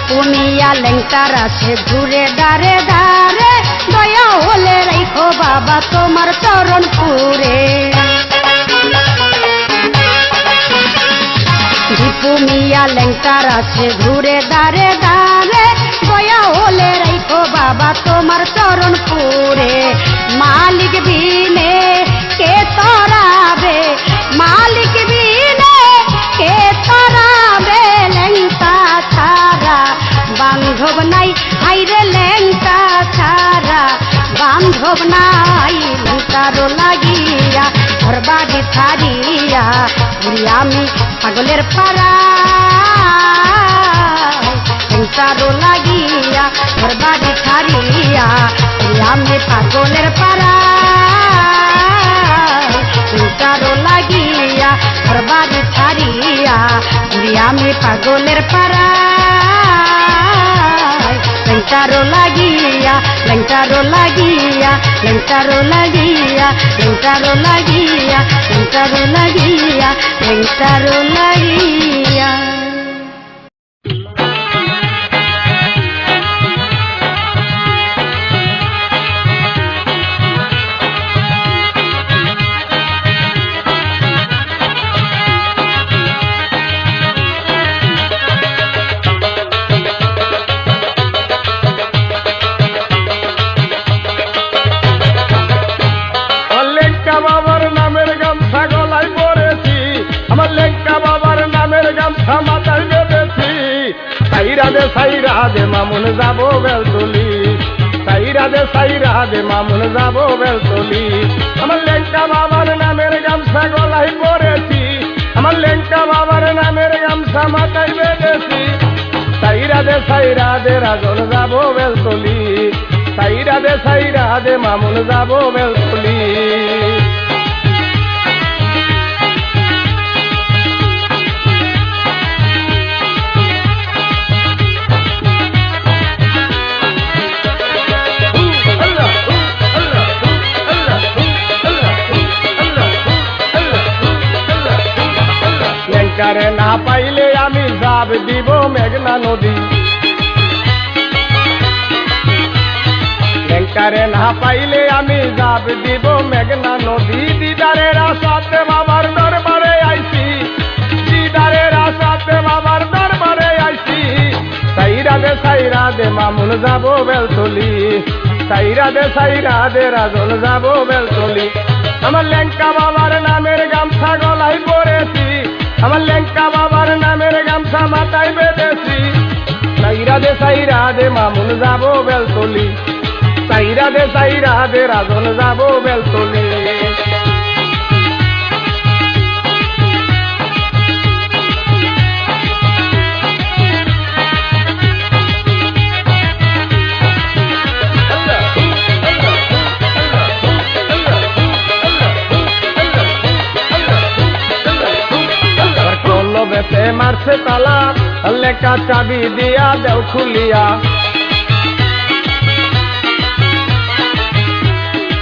পুনিয়া লেঙ্কার আছে ঘুরে দারে দারে, দয়া হলে রাখো বাবা তোমার চরণ পুরে। দীপুমিয়া লেঙ্কার আছে ঘুরে দারে দারে, দয়া হলে রাখো বাবা তোমার চরণ পুরে। মালিক বিনে কে তরাবে, মালিক বিনে কে তরাবে, লেঙ্কা ছাড়া বান্ধব নাই, হাইরে লেঙ্কা ছাড়া বান্ধব নাই। লেঙ্কারো লাগিয়া ঘরবাড়ি ছাড়িয়া ঘুরি আমি পাগলের পাড়া, লেঙ্কারো লাগিয়া ঘরবাড়ি ছাড়িয়া ঘুরি আমি পাগলের পাড়া, লেঙ্কারো লাগিয়া ঘরবাড়ি ছাড়িয়া ঘুরি আমি পাগলের পাড়া, লেঙ্কারো লাগিয়া, লেঙ্কারো লাগিয়া, লেঙ্কারো লাগিয়া, লেঙ্কারো লাগিয়া, লেঙ্কারো লাগিয়া, লেঙ্কারো লাগিয়া। সাইরা দে মামুন যাবো বেলতলি, সাইরা দে মামুন যাবো বেলতলি। আমার লেঙ্কা বাবার নামের গামছা গলায় পরেছি, আমার লেঙ্কা বাবার নামের গামছা মাথায় বেঁধেছি। সাইরা দে রাজন যাবো বেলতলি, সাইরা দে মামুন যাবো বেলতলি। জাব দিব মেঘনা নদী লেঙ্কারে না পাইলে আমি জাব দিব মেঘনা নদী দিদারের আশাতে বাবার দরবারে আইছি দিদারের আশাতে বাবার দরবারে আইছি সাইরা দে মামুন যাব বেলতলি সাইরা দে রাজন যাব বেলতলি আমার লেঙ্কা বাবার নামের গামছা গলায় পরেছি আমার লেঙ্কা বাবার নামের গামছা মাথায় বেঁধেছি সাইরা দে মামুন যাব বেলতলি সাইরা দে রাজন যাব বেলতলি বেতে মারছে তালা লেখা চাবি দিয়া দেও খুলিয়া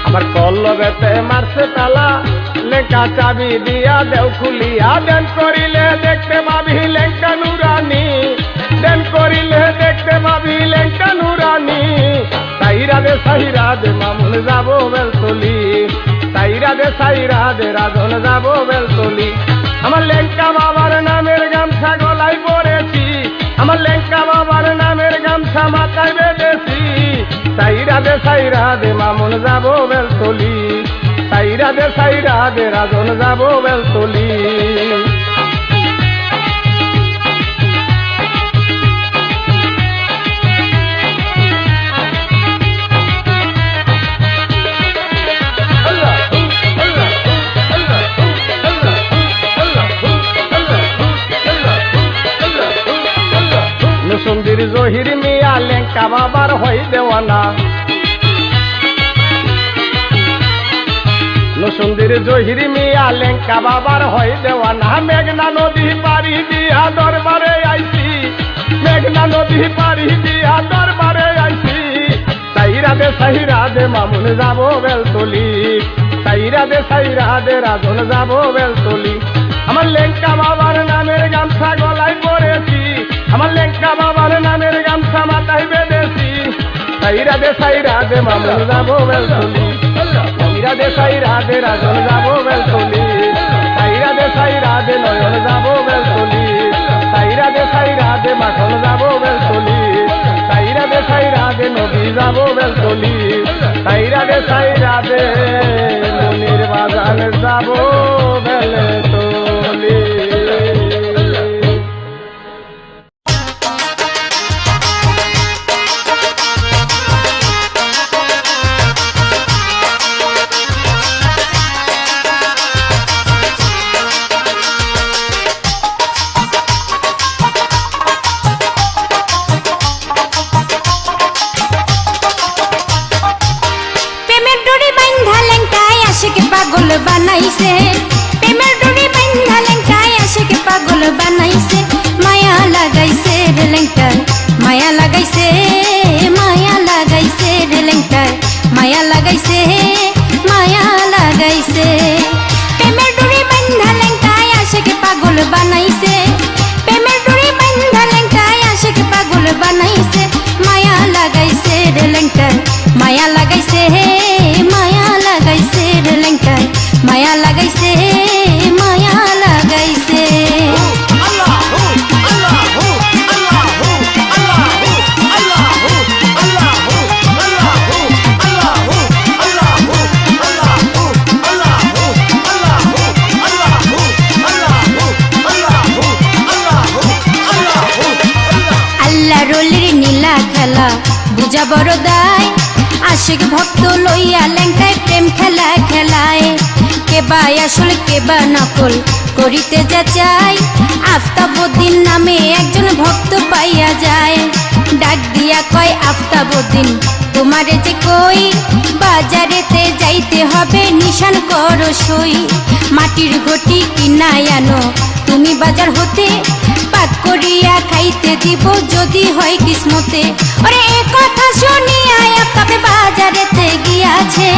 আমার কল্লবেতে মারছে তালা লেখা চাবি দিয়া দেও খুলিয়া দেন করিলে দেখতে পাবি লেঙ্কা নুরানি দেন করিলে দেখতে পাবি লেঙ্কা নুরানি সাইরা দে মামুন যাব বেলতলি সাইরা দে রাজন যাব বেলতলি আমার লেঙ্কা বাবার নামের গামছা গলায় পরেছি আমার লেঙ্কা বাবার নামের গামছা মাথায় বেঁধেছি সাইরা দে মামুন যাব বেলতলি সাইরা দে রাজন যাব বেলতলি সুন্দর জহির মিয়া লেঙ্কা বাবার হই দেওয়ানা সুন্দর জহির মিয়া লেঙ্কা বাবার হই দেওয়ানা মেঘনা নদী পারি দিয়া দরবারে আইছি মেঘনা নদী পারি দিয়া দরবারে আইছি সাইরা দে মামুন যাব বেলতলি সাইরা দে রাজন যাব বেলতলি আমার লেঙ্কা বাবার নামের গামছা গলায় পরেছি আমার লেঙ্কা বাবার নামের গামছা মাথায় বেঁধেছি সাইরা দে মামুন যাব বেলতলি সাইরা দে রাজন যাব বেলতলি সাইরা দে নয়ন যাব বেলতলি সাইরা দে মাখন যাব বেলতলি সাইরা দে নদী যাব বেলতলি সাইরা দে মনির বাজার যাব বেলতলি বানাইছে প্রেমের ডুরি বান্ধা লেঙ্কায় আশিকে পাগল বানাইছে মায়া লাগাইছে রে লেঙ্কায় মায়া লাগাইছে রে লেঙ্কায় মায়া লাগাইছে প্রেমের ডুরি বান্ধা লেঙ্কায় আশিকে পাগল বানাইছে প্রেমের ডুরি বান্ধা লেঙ্কায় আশিকে পাগল বানাইছে মায়া লাগাইছে রে লেঙ্কায় মায়া লাগাইছে রে লেঙ্কায় মায়া লাগাইছে আল্লাহ রোলের নীলা খেলা বুঝা বড় দায় আশিক ভক্ত লইয়া লেঙ্কায় প্রেম খেলা খেলায় কেবা আসল কেবা নকল করিতে যা চাই আফতাবুদ্দিন নামে একজন ভক্ত পাইয়া যায় ডাক দিয়া কয় আফতাবুদ্দিন তোমারে যে কই বাজারেতে যাইতে হবে নিশান করো সই মাটির ঘটি কিনায় আনো তুমি বাজার হতে পাক করিয়া খাইতে দিব যদি হয় কিসমতে ওরে এ কথা শুনিয়া তবে বাজারেতে গিয়াছে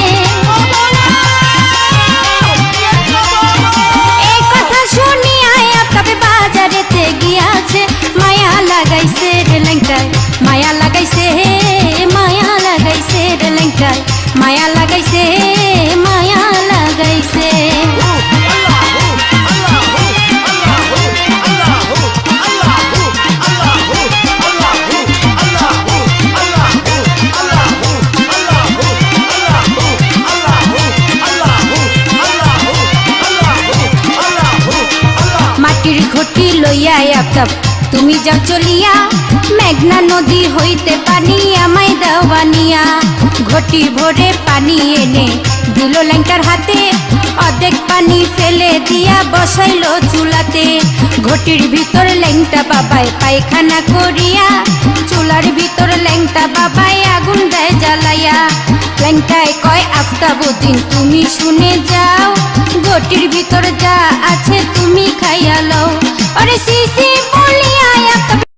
এই কথা শুনিয়া তবে বাজারেতে গিয়াছে একটাই মায়া লাগাইছে, মায়া লাগাইছে। মাটির ঘটি লইয়া আফতাব তুমি যাও চলিয়া, মেঘনা নদী হইতে পানি আমায় দাও বানিয়া। ঘটি ভরে পানি এনে দিল ল্যাংটার হাতে, অর্ধেক পানি ফেলে দিয়া বসাইলো চুলাতে। ঘটির ভিতর ল্যাংটা বাবাই পায়খানা করিয়া, চুলার ভিতর ল্যাংটা বাবাই আগুন দেয় জ্বালাইয়া। ল্যাংটায় কয় আফতাবুদ্দিন তুমি শুনে যাও, ঘটির ভিতর যা আছে তুমি খাইয়া লও। আরে সিসি বলিয়া